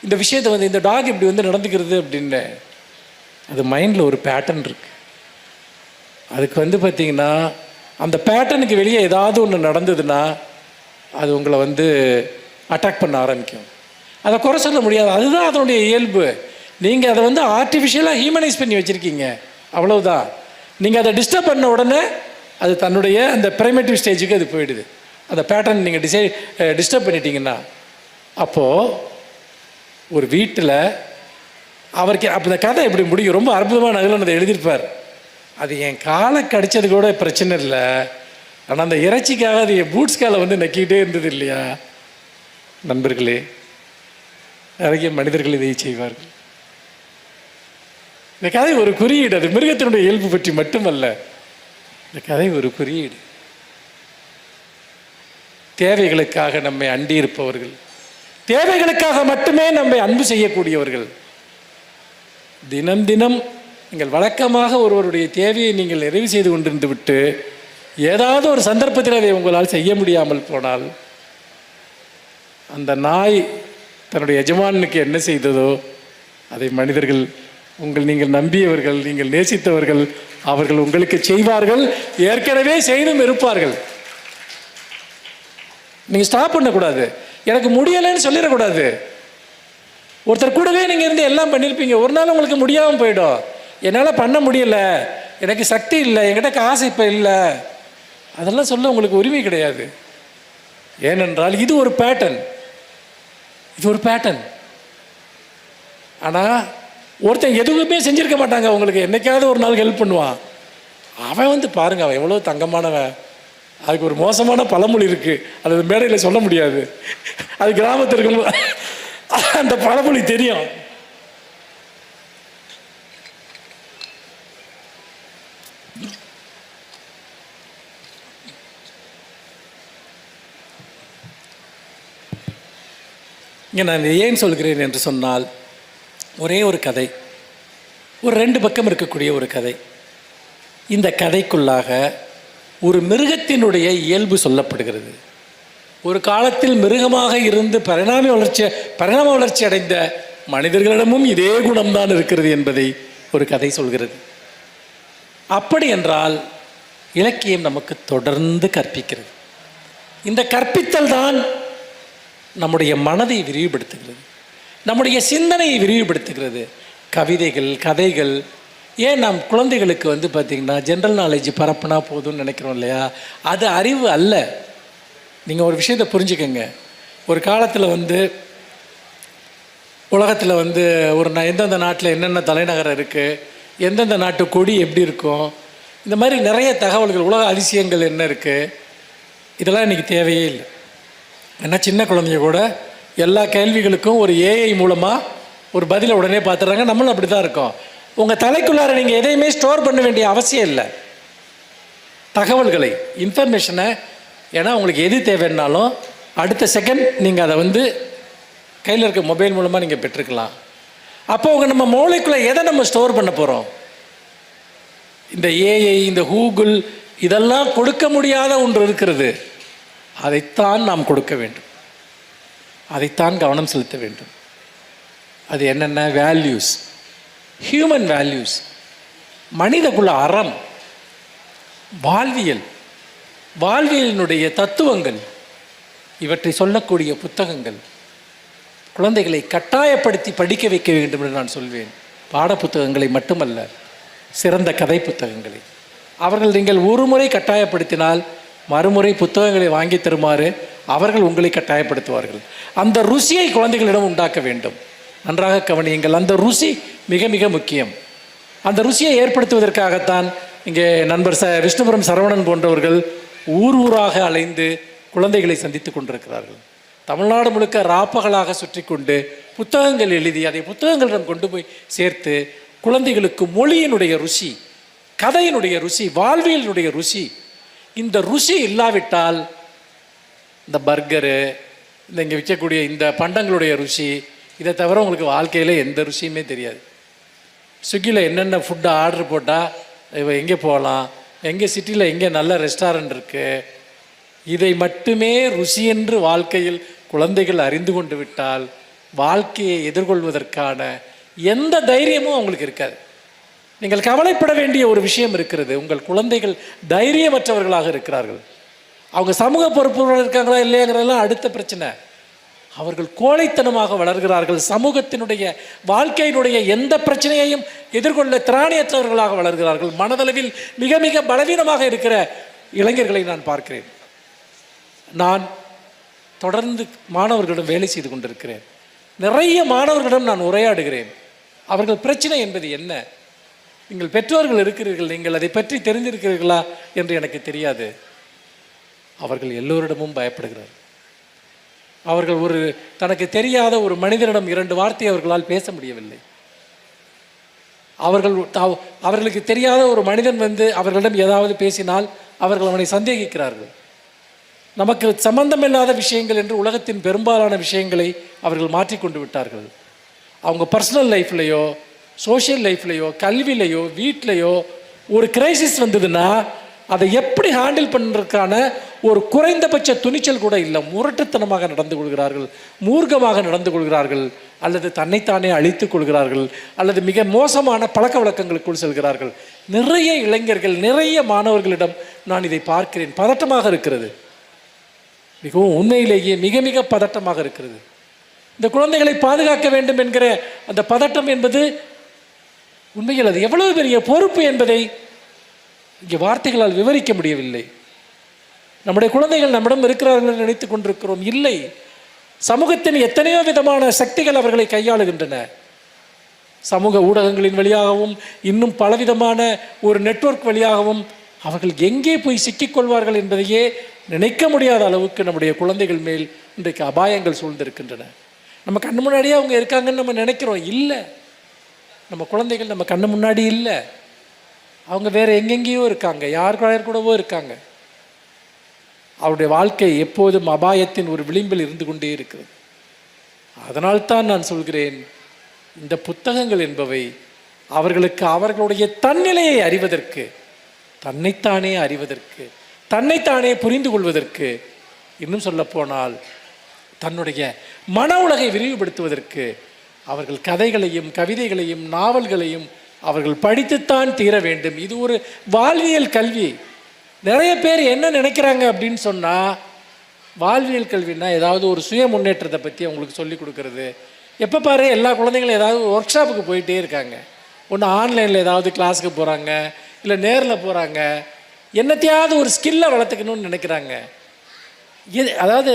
இந்த விஷயத்தை வந்து இந்த டாக் இப்படி வந்து நடந்துக்கிறது அப்படின்னு. அது மைண்டில் ஒரு பேட்டர்ன் இருக்குது. அதுக்கு வந்து பார்த்திங்கன்னா, அந்த பேட்டர்னுக்கு வெளியே ஏதாவது ஒன்று நடந்ததுன்னா அது உங்களை வந்து அட்டாக் பண்ண ஆரம்பிக்கும். அதை குறை சொல்ல முடியாது, அதுதான் அதனுடைய இயல்பு. நீங்கள் அதை வந்து ஆர்டிஃபிஷியலாக ஹியூமனைஸ் பண்ணி வச்சுருக்கீங்க, அவ்வளவுதான். நீங்கள் அதை டிஸ்டர்ப் பண்ண உடனே அது தன்னுடைய அந்த பிரைமேட்டிவ் ஸ்டேஜுக்கு அது போயிடுது. அந்த பேட்டர்ன் நீங்கள் டிஸ்டர்ப் பண்ணிட்டீங்கன்னா, அப்போது ஒரு வீட்டில் அவருக்கு அப்போ இந்த கதை எப்படி முடியும், ரொம்ப அற்புதமான நகலில் அதை எழுதியிருப்பார். அது என் காலை கடித்தது கூட பிரச்சனை இல்லை, ஆனால் அந்த இறைச்சிக்காக அது என் பூட்ஸ் காலை வந்து நக்கிக்கிட்டே இருந்தது இல்லையா. நண்பர்களே, நிறைய மனிதர்கள் இதை செய்வார்கள். இந்த கதை ஒரு குறியீடு. அது மிருகத்தினுடைய இயல்பு பற்றி மட்டுமல்ல, இந்த கதை ஒரு குறியீடு. தேவைகளுக்காக நம்மை அண்டி இருப்பவர்கள், தேவைகளுக்காக மட்டுமே நம்மை அன்பு செய்யக்கூடியவர்கள், தினம் தினம் நீங்கள் வழக்கமாக ஒருவருடைய தேவையை நீங்கள் நிறைவு செய்து கொண்டிருந்து விட்டு ஏதாவது ஒரு சந்தர்ப்பத்தில் அதை உங்களால் செய்ய முடியாமல் போனால், அந்த நாய் தன்னுடைய எஜமானுக்கு என்ன செய்ததோ அதை மனிதர்கள், நீங்கள் நம்பியவர்கள், நீங்கள் நேசித்தவர்கள், அவர்கள் உங்களுக்கு செய்வார்கள். ஏற்கனவே செய்தும் இருப்பார்கள். நீங்கள் ஸ்டாப் பண்ணக்கூடாது. எனக்கு முடியலைன்னு சொல்லிடக்கூடாது. ஒருத்தர் கூடவே நீங்கள் இருந்து எல்லாம் பண்ணியிருப்பீங்க, ஒரு நாள் உங்களுக்கு முடியாமல் போயிடும். என்னால் பண்ண முடியலை, எனக்கு சக்தி இல்லை, என்கிட்ட காசு இப்போ இல்லை, அதெல்லாம் சொல்ல உங்களுக்கு உரிமை கிடையாது. ஏனென்றால் இது ஒரு பேட்டர்ன், இது ஒரு பேட்டர்ன். ஆனால் ஒருத்தன் எதுவுமே செஞ்சுருக்க மாட்டாங்க, உங்களுக்கு என்னைக்காவது ஒரு நாள் ஹெல்ப் பண்ணுவான். அவன் வந்து பாருங்கள், அவன் எவ்வளோ தங்கமானவன். அதுக்கு ஒரு மோசமான பழமொழி இருக்குது, அது மேடையில் சொல்ல முடியாது, அது கிராமத்திற்கு அந்த பழமொழி தெரியும். இங்கே நான் ஏன் சொல்கிறேன் என்று சொன்னால், ஒரே ஒரு கதை, ஒரு 2 பக்கம் இருக்கக்கூடிய ஒரு கதை. இந்த கதைக்குள்ளாக ஒரு மிருகத்தினுடைய இயல்பு சொல்லப்படுகிறது. ஒரு காலத்தில் மிருகமாக இருந்து பரிணாம வளர்ச்சி அடைந்த மனிதர்களிடமும் இதே குணம்தான் இருக்கிறது என்பதை ஒரு கதை சொல்கிறது. அப்படி என்றால் இலக்கியம் நமக்கு தொடர்ந்து கற்பிக்கிறது. இந்த கற்பித்தல் தான் நம்முடைய மனதை விரிவுபடுத்துகிறது, நம்முடைய சிந்தனையை விரிவுபடுத்துகிறது. கவிதைகள், கதைகள், ஏன் நம் குழந்தைகளுக்கு வந்து பார்த்திங்கன்னா ஜென்ரல் நாலேஜ் பரப்புனா போதும்னு நினைக்கிறோம் இல்லையா, அது அறிவு அல்ல. நீங்கள் ஒரு விஷயத்தை புரிஞ்சுக்கங்க. ஒரு காலத்தில் வந்து உலகத்தில் வந்து எந்தெந்த நாட்டில் என்னென்ன தலைநகரம் இருக்குது, எந்தெந்த நாட்டு கொடி எப்படி இருக்கும், இந்த மாதிரி நிறைய தகவல்கள், உலக அதிசயங்கள் என்ன இருக்குது, இதெல்லாம் இன்றைக்கி தேவையே இல்லை. ஏன்னா சின்ன குழந்தைங்க கூட எல்லா கேள்விகளுக்கும் ஒரு ஏஐ மூலமாக ஒரு பதிலை உடனே பார்த்துட்றாங்க. நம்மளும் அப்படி தான் இருக்கோம். உங்கள் தலைக்குள்ளார நீங்கள் எதையுமே ஸ்டோர் பண்ண வேண்டிய அவசியம் இல்லை. தகவல்களை, இன்ஃபர்மேஷனை, ஏன்னா உங்களுக்கு எது தேவைன்னாலும் அடுத்த செகண்ட் நீங்கள் அதை வந்து கையில் இருக்க மொபைல் மூலமாக நீங்கள் பெற்றுக்கலாம். அப்போ உங்கள் நம்ம மூளைக்குள்ளே எதை நம்ம ஸ்டோர் பண்ண போகிறோம்? இந்த ஏஐ, இந்த கூகுள், இதெல்லாம் கொடுக்க முடியாத ஒன்று இருக்கிறது. அதைத்தான் நாம் கொடுக்க வேண்டும், அதைத்தான் கவனம் செலுத்த வேண்டும். அது என்னென்ன? வேல்யூஸ், ஹியூமன் வேல்யூஸ், மனிதகுல அறம், வாழ்வியல், வாழ்வியலினுடைய தத்துவங்கள், இவற்றை சொல்லக்கூடிய புத்தகங்கள். குழந்தைகளை கட்டாயப்படுத்தி படிக்க வைக்க வேண்டும் என்று நான் சொல்வேன். பாட புத்தகங்களை மட்டுமல்ல, சிறந்த கதை புத்தகங்களை. அவர்கள் நீங்கள் ஒரு முறை கட்டாயப்படுத்தினால் மறுமுறை புத்தகங்களை வாங்கி தருமாறு அவர்கள் உங்களை கட்டாயப்படுத்துவார்கள். அந்த ருசியை குழந்தைகளிடம் உண்டாக்க வேண்டும். நன்றாக கவனியுங்கள், அந்த ருசி மிக மிக முக்கியம். அந்த ருசியை ஏற்படுத்துவதற்காகத்தான் இங்கே நண்பர் விஷ்ணுபுரம் சரவணன் போன்றவர்கள் ஊர் ஊராக அலைந்து குழந்தைகளை சந்தித்து கொண்டிருக்கிறார்கள். தமிழ்நாடு முழுக்க ராப்பகலாக சுற்றி கொண்டு புத்தகங்கள் எழுதி அதை புத்தகங்களிடம் கொண்டு போய் சேர்த்து குழந்தைகளுக்கு மொழியினுடைய ருசி, கதையினுடைய ருசி, வாழ்வியலினுடைய ருசி, இந்த ருசி இல்லாவிட்டால் இந்த பர்கரு, இந்த இங்கே விற்கக்கூடிய இந்த பண்டங்களுடைய ருசி, இதை தவிர உங்களுக்கு வாழ்க்கையில் எந்த ருசியுமே தெரியாது. ஸ்விக்கியில் என்னென்ன ஃபுட்டு ஆர்டர் போட்டால் எங்கே போகலாம், எங்கே சிட்டியில் எங்கே நல்ல ரெஸ்டாரண்ட் இருக்குது, இதை மட்டுமே ருசி என்று வாழ்க்கையில் குழந்தைகள் அறிந்து கொண்டு விட்டால் வாழ்க்கையை எதிர்கொள்வதற்கான எந்த தைரியமும் அவங்களுக்கு இருக்காது. நீங்கள் கவலைப்பட வேண்டிய ஒரு விஷயம் இருக்கிறது. உங்கள் குழந்தைகள் தைரியமற்றவர்களாக இருக்கிறார்கள். அவங்க சமூக பொறுப்புடன் இருக்காங்களா இல்லையாங்கிறதெல்லாம் அடுத்த பிரச்சனை. அவர்கள் கோழைத்தனமாக வளர்கிறார்கள். சமூகத்தினுடைய வாழ்க்கையினுடைய எந்த பிரச்சனையையும் எதிர்கொள்ள திராணியற்றவர்களாக வளர்கிறார்கள். மனதளவில் மிக மிக பலவீனமாக இருக்கிற இளைஞர்களை நான் பார்க்கிறேன். நான் தொடர்ந்து மாணவர்களிடம் வேலை செய்து கொண்டிருக்கிறேன். நிறைய மாணவர்களிடம் நான் உரையாடுகிறேன். அவர்கள் பிரச்சனை என்பது என்ன? நீங்கள் பெற்றோர்கள் இருக்கிறீர்கள், நீங்கள் அதை பற்றி தெரிந்திருக்கிறீர்களா என்று எனக்கு தெரியாது. அவர்கள் எல்லோரிடமும் பயப்படுகிறார்கள். அவர்கள் ஒரு தனக்கு தெரியாத ஒரு மனிதனிடம் 2 வார்த்தை அவர்களால் பேச முடியவில்லை. அவர்களுக்கு தெரியாத ஒரு மனிதன் வந்து அவர்களிடம் ஏதாவது பேசினால் அவர்கள் அவனை சந்தேகிக்கிறார்கள். நமக்கு சம்பந்தமில்லாத விஷயங்கள் என்று உலகத்தின் பெரும்பாலான விஷயங்களை அவர்கள் மாற்றிக்கொண்டு விட்டார்கள். அவங்க பர்சனல் லைஃப்லையோ, சோஷியல் லைஃப்லையோ, கல்விலையோ, வீட்டிலையோ ஒரு கிரைசிஸ் வந்ததுன்னா அதை எப்படி ஹேண்டில் பண்ணுறதுக்கான ஒரு குறைந்தபட்ச துணிச்சல் கூட இல்லை. முரட்டுத்தனமாக நடந்து கொள்கிறார்கள், மூர்க்கமாக நடந்து கொள்கிறார்கள், அல்லது தன்னைத்தானே அழித்துக் கொள்கிறார்கள், அல்லது மிக மோசமான பழக்க வழக்கங்களுக்குள் செல்கிறார்கள். நிறைய இளைஞர்கள், நிறைய மாணவர்களிடம் நான் இதை பார்க்கிறேன். பதட்டமாக இருக்கிறது, மிகவும் உண்மையிலேயே மிக மிக பதட்டமாக இருக்கிறது. இந்த குழந்தைகளை பாதுகாக்க வேண்டும் என்கிற அந்த பதட்டம் என்பது உண்மையில் அது எவ்வளவு பெரிய பொறுப்பு என்பதை இங்கே வார்த்தைகளால் விவரிக்க முடியவில்லை. நம்முடைய குழந்தைகள் நம்மிடம் இருக்கிறார்கள் என்று நினைத்து கொண்டிருக்கிறோம். இல்லை, சமூகத்தின் எத்தனையோ விதமான சக்திகள் அவர்களை கையாளுகின்றன. சமூக ஊடகங்களின் வழியாகவும் இன்னும் பலவிதமான ஒரு நெட்வொர்க் வழியாகவும் அவர்கள் எங்கே போய் சிக்கிக்கொள்வார்கள் என்பதையே நினைக்க முடியாத அளவுக்கு நம்முடைய குழந்தைகள் மேல் இன்றைக்கு அபாயங்கள் சூழ்ந்திருக்கின்றன. நம்ம கண்ணு முன்னாடியே அவங்க இருக்காங்கன்னு நம்ம நினைக்கிறோம். இல்லை, நம்ம குழந்தைகள் நம்ம கண்ணு முன்னாடி இல்லை, அவங்க வேறு எங்கெங்கேயோ இருக்காங்க, யார் கூடவோ இருக்காங்க. அவருடைய வாழ்க்கை எப்போதும் அபாயத்தின் ஒரு விளிம்பில் இருந்து கொண்டே இருக்கிறது. அதனால்தான் நான் சொல்கிறேன், இந்த புத்தகங்கள் என்பவை அவர்களுக்கு அவர்களுடைய தன்னிலையை அறிவதற்கு, தன்னைத்தானே அறிவதற்கு, தன்னைத்தானே புரிந்து கொள்வதற்கு, இன்னும் சொல்லப்போனால் தன்னுடைய மன உலகை விரிவுபடுத்துவதற்கு அவர்கள் கதைகளையும் கவிதைகளையும் நாவல்களையும் அவர்கள் படித்துத்தான் தீர வேண்டும். இது ஒரு வாழ்வியல் கல்வி. நிறைய பேர் என்ன நினைக்கிறாங்க அப்படின்னு சொன்னால், வாழ்வியல் கல்வின்னா ஏதாவது ஒரு சுய முன்னேற்றத்தை பற்றி அவங்களுக்கு சொல்லிக் கொடுக்கறது. எப்போ பாரு எல்லா குழந்தைங்களும் ஏதாவது ஒர்க் ஷாப்புக்கு போயிட்டே இருக்காங்க. ஒன்று ஆன்லைனில் ஏதாவது கிளாஸுக்கு போகிறாங்க, இல்லை நேரில் போகிறாங்க. என்னத்தையாவது ஒரு ஸ்கில்லை வளர்த்துக்கணும்னு நினைக்கிறாங்க. அதாவது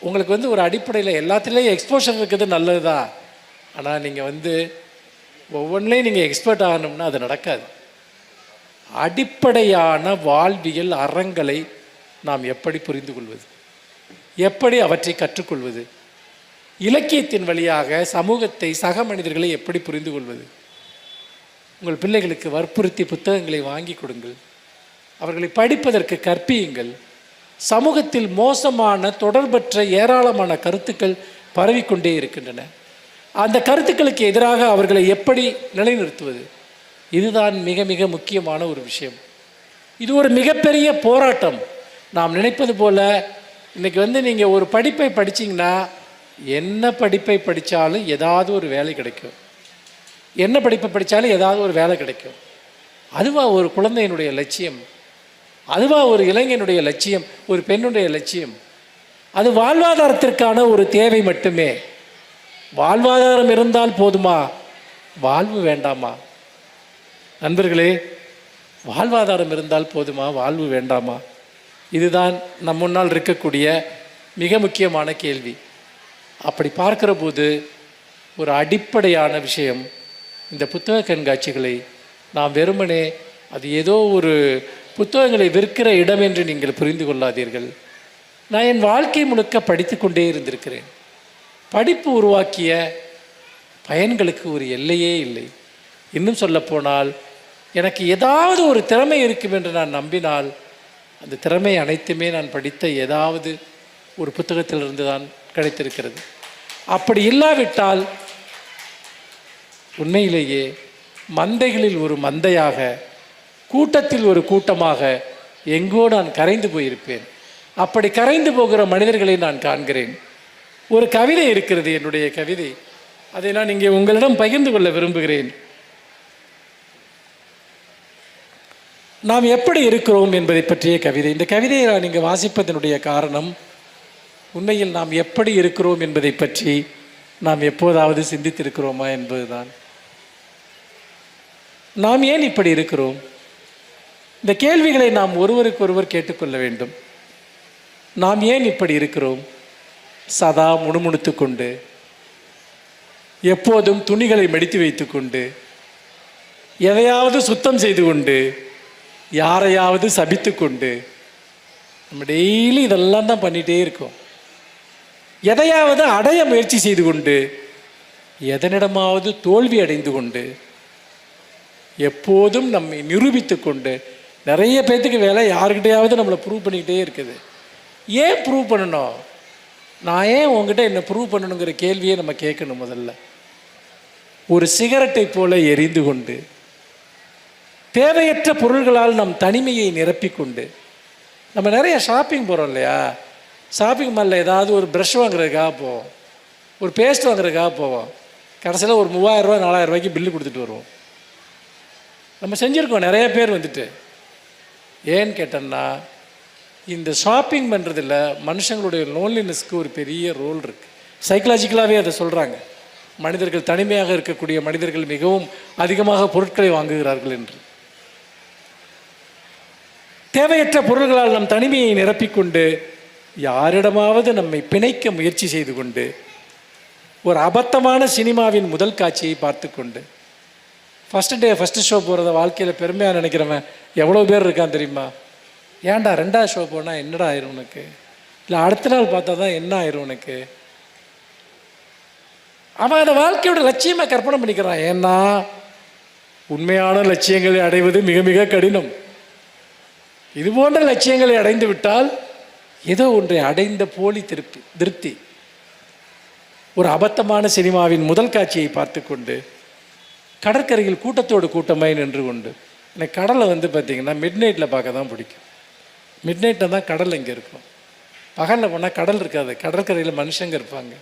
உங்களுக்கு வந்து ஒரு அடிப்படையில் எல்லாத்துலேயும் எக்ஸ்போஷர் இருக்கிறது நல்லது தான். ஆனால் நீங்கள் வந்து ஒவ்வொன்றிலையும் நீங்கள் எக்ஸ்பர்ட் ஆகணும்னா அது நடக்காது. அடிப்படையான வாழ்வியல் அறங்களை நாம் எப்படி புரிந்து கொள்வது, எப்படி அவற்றை கற்றுக்கொள்வது, இலக்கியத்தின் வழியாக சமூகத்தை, சக மனிதர்களை எப்படி புரிந்து கொள்வது, உங்கள் பிள்ளைகளுக்கு வற்புறுத்தி புத்தகங்களை வாங்கி கொடுங்கள். அவர்களை படிப்பதற்கு கற்பியுங்கள். சமூகத்தில் மோசமான தொடர்பற்ற ஏராளமான கருத்துக்கள் பரவிக்கொண்டே இருக்கின்றன. அந்த கருத்துக்களுக்கு எதிராக அவர்களை எப்படி நிலைநிறுத்துவது? இதுதான் மிக மிக முக்கியமான ஒரு விஷயம். இது ஒரு மிகப்பெரிய போராட்டம். நாம் நினைப்பது போல இன்றைக்கி நீங்கள் ஒரு படிப்பை படிச்சிங்கன்னா என்ன படிப்பை படித்தாலும் ஏதாவது ஒரு வேலை கிடைக்கும். என்ன படிப்பை படித்தாலும் ஏதாவது ஒரு வேலை கிடைக்கும். அதுவா ஒரு குழந்தையினுடைய லட்சியம்? அதுவா ஒரு இளைஞனுடைய லட்சியம்? ஒரு பெண்ணுடைய லட்சியம்? அது வாழ்வாதாரத்திற்கான ஒரு தேவை மட்டுமே. வாழ்வாதாரம் இருந்தால் போதுமா? வாழ்வு வேண்டாமா? நண்பர்களே, வாழ்வாதாரம் இருந்தால் போதுமா? வாழ்வு வேண்டாமா? இதுதான் நம் முன்னால் இருக்கக்கூடிய மிக முக்கியமான கேள்வி. அப்படி பார்க்கிற போது ஒரு அடிப்படையான விஷயம், இந்த புத்தக கண்காட்சிகளை நாம் வெறுமனே அது ஏதோ ஒரு புத்தகங்களை விற்கிற இடம் என்று நீங்கள் புரிந்து கொள்ளாதீர்கள். நான் என் வாழ்க்கை முழுக்க படித்து கொண்டே இருந்திருக்கிறேன். படிப்பு உருவாக்கிய பயன்களுக்கு ஒரு எல்லையே இல்லை. இன்னும் சொல்லப்போனால் எனக்கு ஏதாவது ஒரு திறமை இருக்கும் என்று நான் நம்பினால் அந்த திறமை அனைத்துமே நான் படித்த ஏதாவது ஒரு புத்தகத்திலிருந்து தான் கிடைத்திருக்கிறது. அப்படி இல்லாவிட்டால் உண்மையிலேயே மந்தைகளில் ஒரு மந்தையாக, கூட்டத்தில் ஒரு கூட்டமாக எங்கோ நான் கரைந்து போயிருப்பேன். அப்படி கரைந்து போகிற மனிதர்களை நான் காண்கிறேன். ஒரு கவிதை இருக்கிறது, என்னுடைய கவிதை. அதை நான் இங்கே உங்களிடம் பகிர்ந்து கொள்ள விரும்புகிறேன். நாம் எப்படி இருக்கிறோம் என்பதை பற்றிய கவிதை. இந்த கவிதையை நான் இங்கே வாசிப்பதனுடைய காரணம், உண்மையில் நாம் எப்படி இருக்கிறோம் என்பதை பற்றி நாம் எப்போதாவது சிந்தித்திருக்கிறோமா என்பதுதான். நாம் ஏன் இப்படி இருக்கிறோம்? இந்த கேள்விகளை நாம் ஒருவருக்கொருவர் கேட்டுக்கொள்ள வேண்டும். நாம் ஏன் இப்படி இருக்கிறோம்? சதா முணுமுணுத்து கொண்டு, எப்போதும் துணிகளை மடித்து வைத்து கொண்டு, எதையாவது சுத்தம் செய்து கொண்டு, யாரையாவது சபித்து கொண்டு, நம்ம டெய்லி இதெல்லாம் தான் பண்ணிகிட்டே இருக்கோம். எதையாவது அடைய முயற்சி செய்து கொண்டு, எதனிடமாவது தோல்வி அடைந்து கொண்டு, எப்போதும் நம்மை நிரூபித்து கொண்டு, நிறைய பேர்த்துக்கு வேலை யாருக்கிட்டையாவது நம்மளை ப்ரூவ் பண்ணிக்கிட்டே இருக்குது. ஏன் ப்ரூவ் பண்ணணும்? நான் ஏன் உங்ககிட்ட என்ன ப்ரூவ் பண்ணணுங்கிற கேள்வியை நம்ம கேட்கணும். முதல்ல ஒரு சிகரெட்டை போல எரிந்து கொண்டு, தேவையற்ற பொருள்களால் நம் தனிமையை நிரப்பிக்கொண்டு, நம்ம நிறைய ஷாப்பிங் போகிறோம் இல்லையா? ஷாப்பிங் மாலில் ஏதாவது ஒரு ப்ரஷ் வாங்குறதுக்காக போவோம், ஒரு பேஸ்ட் வாங்குறதுக்காக போவோம். கடைசியில் ஒரு 3000 ரூபா 4000 ரூபாய்க்கு பில்லு கொடுத்துட்டு வருவோம். நம்ம செஞ்சுருக்கோம் நிறைய பேர் வந்துட்டு. ஏன்னு கேட்டோம்னா, இந்த ஷாப்பிங் பண்ணுறதில் மனுஷங்களுடைய லோன்லினஸ்க்கு ஒரு பெரிய ரோல் இருக்குது. சைக்கலாஜிக்கலாகவே அதை சொல்கிறாங்க. மனிதர்கள் தனிமையாக இருக்கக்கூடிய மனிதர்கள் மிகவும் அதிகமாக பொருட்களை வாங்குகிறார்கள் என்று. தேவையற்ற பொருள்களால் நம் தனிமையை நிரப்பிக்கொண்டு, யாரிடமாவது நம்மை பிணைக்க முயற்சி செய்து கொண்டு, ஒரு அபத்தமான சினிமாவின் முதல் காட்சியை பார்த்து கொண்டு, ஃபஸ்ட்டு ஷோ போகிறத வாழ்க்கையில் பெருமையாக நினைக்கிறவன் எவ்வளோ பேர் இருக்கான் தெரியுமா? ஏன்டா 2வது ஷோ போனால் என்னடா ஆயிரும் உனக்கு? இல்லை அடுத்த நாள் பார்த்தா தான் என்ன ஆயிரும் உனக்கு? அவன் அந்த வாழ்க்கையோட லட்சியமாக கற்பனை பண்ணிக்கிறான். ஏன்னா உண்மையான லட்சியங்களை அடைவது மிக மிக கடினம். இது போன்ற லட்சியங்களை அடைந்து விட்டால் ஏதோ ஒன்றை அடைந்த போலி திருப்தி. ஒரு அபத்தமான சினிமாவின் முதல் காட்சியை பார்த்து கொண்டு, கடற்கரையில் கூட்டத்தோடு கூட்டமாய் நின்று கொண்டு, எனக்கு கடலை பார்த்திங்கன்னா மிட்நைட்டில் பார்க்க தான் பிடிக்கும். மிட்நைட்டில் தான் கடல் இங்கே இருக்கும். பகலில் போனால் கடல் இருக்காது. கடற்கரையில் மனுஷங்க இருப்பாங்க.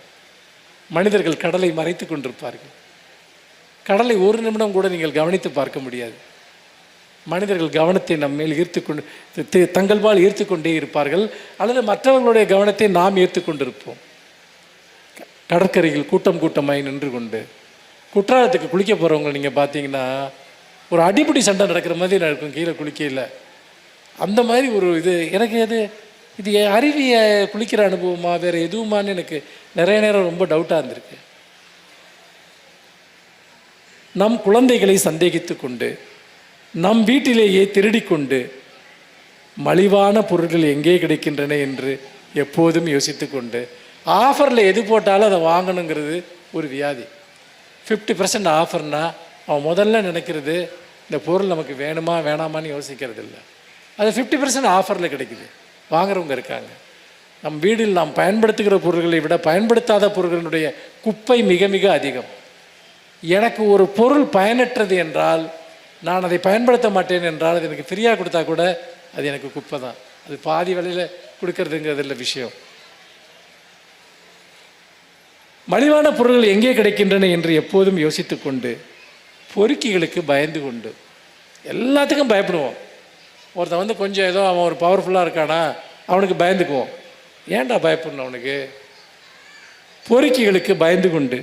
மனிதர்கள் கடலை மறைத்து கொண்டிருப்பார்கள். கடலை ஒரு நிமிடம் கூட நீங்கள் கவனித்து பார்க்க முடியாது. மனிதர்கள் கவனத்தை நம்மேல் தங்கள்பால் ஈர்த்து கொண்டே இருப்பார்கள், அல்லது மற்றவர்களுடைய கவனத்தை நாம் ஈர்த்து கொண்டிருப்போம். கடற்கரையில் கூட்டம் கூட்டமாய் நின்று கொண்டு, குற்றாலத்துக்கு குளிக்க போகிறவங்க நீங்கள் பார்த்தீங்கன்னா ஒரு அடிப்படி சண்டை நடக்கிற மாதிரி நடக்கும் கீழே குளிக்கையில். அந்த மாதிரி ஒரு எனக்கு இது அருவிய குளிக்கிற அனுபவமா வேறு எதுவுமான்னு எனக்கு நிறைய நேரம் ரொம்ப டவுட்டாக இருந்திருக்கு. நம் குழந்தைகளை சந்தேகித்து கொண்டு, நம் வீட்டிலேயே திருடிக்கொண்டு, மலிவான பொருட்கள் எங்கே கிடைக்கின்றன என்று எப்போதும் யோசித்து கொண்டு, ஆஃபரில் எது போட்டாலும் அதை வாங்கணுங்கிறது ஒரு வியாதி. 50% ஆஃபர்னால் அவன் முதல்ல நினைக்கிறது இந்த பொருள் நமக்கு வேணுமா வேணாமான்னு யோசிக்கிறது இல்லை. அது 50% ஆஃபரில் கிடைக்குது, வாங்குறவங்க இருக்காங்க. நம் வீட்டில் நாம் பயன்படுத்துகிற பொருள்களை விட பயன்படுத்தாத பொருள்களுடைய குப்பை மிக மிக அதிகம். எனக்கு ஒரு பொருள் பயனற்றது என்றால், நான் அதை பயன்படுத்த மாட்டேன் என்றால், அது எனக்கு ஃப்ரீயாக கொடுத்தா கூட அது எனக்கு குப்பை தான். அது பாதி விலையில் கொடுக்கறதுங்கிறது இல்லை விஷயம். மலிவான பொருள்கள் எங்கே கிடைக்கின்றன என்று எப்போதும் யோசித்து கொண்டு, பொறுக்கிகளுக்கு பயந்து கொண்டு, எல்லாத்துக்கும் பயப்படுவோம். ஒருத்தன் வந்து கொஞ்சம் ஏதோ அவன் ஒரு பவர்ஃபுல்லாக இருக்கானா அவனுக்கு பயந்துக்குவோம். ஏன்டா பயப்படணும் அவனுக்கு? பொறுக்கிகளுக்கு பயந்து கொண்டு,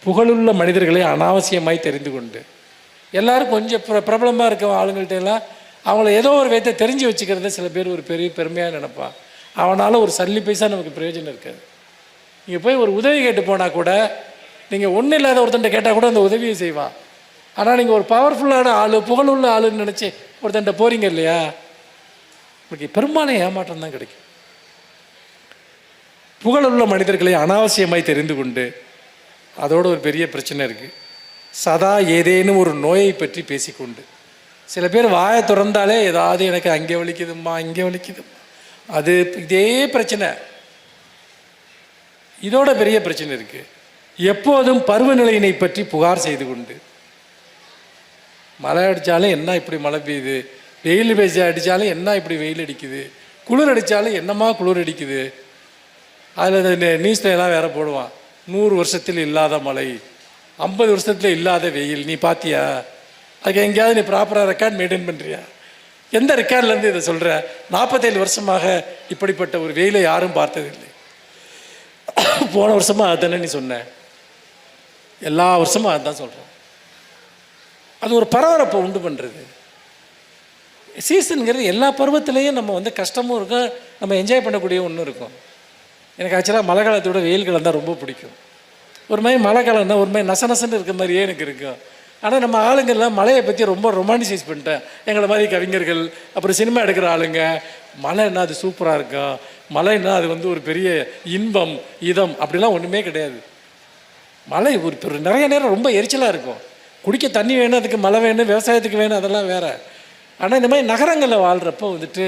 புகழுள்ள மனிதர்களை அனாவசியமாய் தெரிந்து கொண்டு, எல்லாரும் கொஞ்சம் பிரபலமாக இருக்க ஆளுங்கள்ட்ட எல்லாம் அவங்கள ஏதோ ஒரு விதத்தை தெரிஞ்சு வச்சுக்கிறத சில பேர் ஒரு பெரிய பெருமையாக நினைப்பான். அவனால் ஒரு சல்லி பைசா நமக்கு பிரயோஜனம் இருக்காது. நீங்கள் போய் ஒரு உதவி கேட்டு போனால் கூட, நீங்கள் ஒன்றும் இல்லாத ஒருத்தன்ட்ட கேட்டால் கூட அந்த உதவியை செய்வான். ஆனால் நீங்கள் ஒரு பவர்ஃபுல்லான ஆள், புகழுள்ள ஆளுன்னு நினச்சி ஒருத்தன்ட்ட போகிறீங்க இல்லையா, உங்களுக்கு பெரும்பாலும் ஏமாற்றம் தான் கிடைக்கும். புகழுள்ள மனிதர்களை அனாவசியமாய் தெரிந்து கொண்டு, அதோட ஒரு பெரிய பிரச்சனை இருக்குது. சதா ஏதேனும் ஒரு நோயை பற்றி பேசிக்கொண்டு, சில பேர் வாயை திறந்தாலே ஏதாவது எனக்கு அங்கே வலிக்குதும்மா இங்கே வலிக்குதும்மா, அது இதே பிரச்சனை. இதோட பெரிய பிரச்சனை இருக்குது. எப்போதும் பருவநிலையினை பற்றி புகார் செய்து கொண்டு, மழை அடித்தாலும் என்ன இப்படி மழை பெய்யுது, வெயில் அடித்தாலும் என்ன இப்படி வெயில் அடிக்குது, குளிர் அடித்தாலும் என்னம்மா குளிர் அடிக்குது. அதில் நியூஸில் எல்லாம் வேற போடுவான், 100 வருஷத்தில் இல்லாத மழை, 50 வருஷத்தில் இல்லாத வெயில், நீ பார்த்தியா? அதுக்கு எங்கேயாவது நீ ப்ராப்பராக ரெக்கார்ட் மெயின்டைன் பண்ணுறியா? எந்த ரெக்கார்ட்லேருந்து இதை சொல்கிற? 47 வருஷமாக இப்படிப்பட்ட ஒரு வெயிலை யாரும் பார்த்ததில்லை. போன வருஷமாக அதுதானே நீ சொன்ன, எல்லா வருஷமும் அதுதான் சொல்கிறோம். அது ஒரு பரபரப்பை உண்டு பண்ணுறது. சீசனுங்கிறது எல்லா பருவத்திலையும் நம்ம வந்து கஷ்டமும் இருக்கும், நம்ம என்ஜாய் பண்ணக்கூடிய ஒன்றும் இருக்கும். எனக்கு ஆக்சுவலாக மழை காலத்தோட வெயில் காலம் தான் ரொம்ப பிடிக்கும். ஒரு மாதிரி மழை காலம் தான் ஒரு மாதிரி நசநசன்னு இருக்க மாதிரியே எனக்கு இருக்கும். ஆனால் நம்ம ஆளுங்கள்லாம் மழையை பற்றி ரொம்ப ரொமான்டிசைஸ் பண்ணிட்டேன். எங்களை மாதிரி கவிஞர்கள், அப்புறம் சினிமா எடுக்கிற ஆளுங்க, மழைன்னா அது சூப்பராக இருக்கும், மழைன்னா அது வந்து ஒரு பெரிய இன்பம் இதம் அப்படிலாம் ஒன்றுமே கிடையாது. மழை ஒரு நிறைய நேரம் ரொம்ப எரிச்சலாக இருக்கும். குடிக்க தண்ணி வேணும், அதுக்கு மழை வேணும், விவசாயத்துக்கு வேணும், அதெல்லாம் வேறு. ஆனால் இந்த மாதிரி நகரங்களில் வாழ்கிறப்போ வந்துட்டு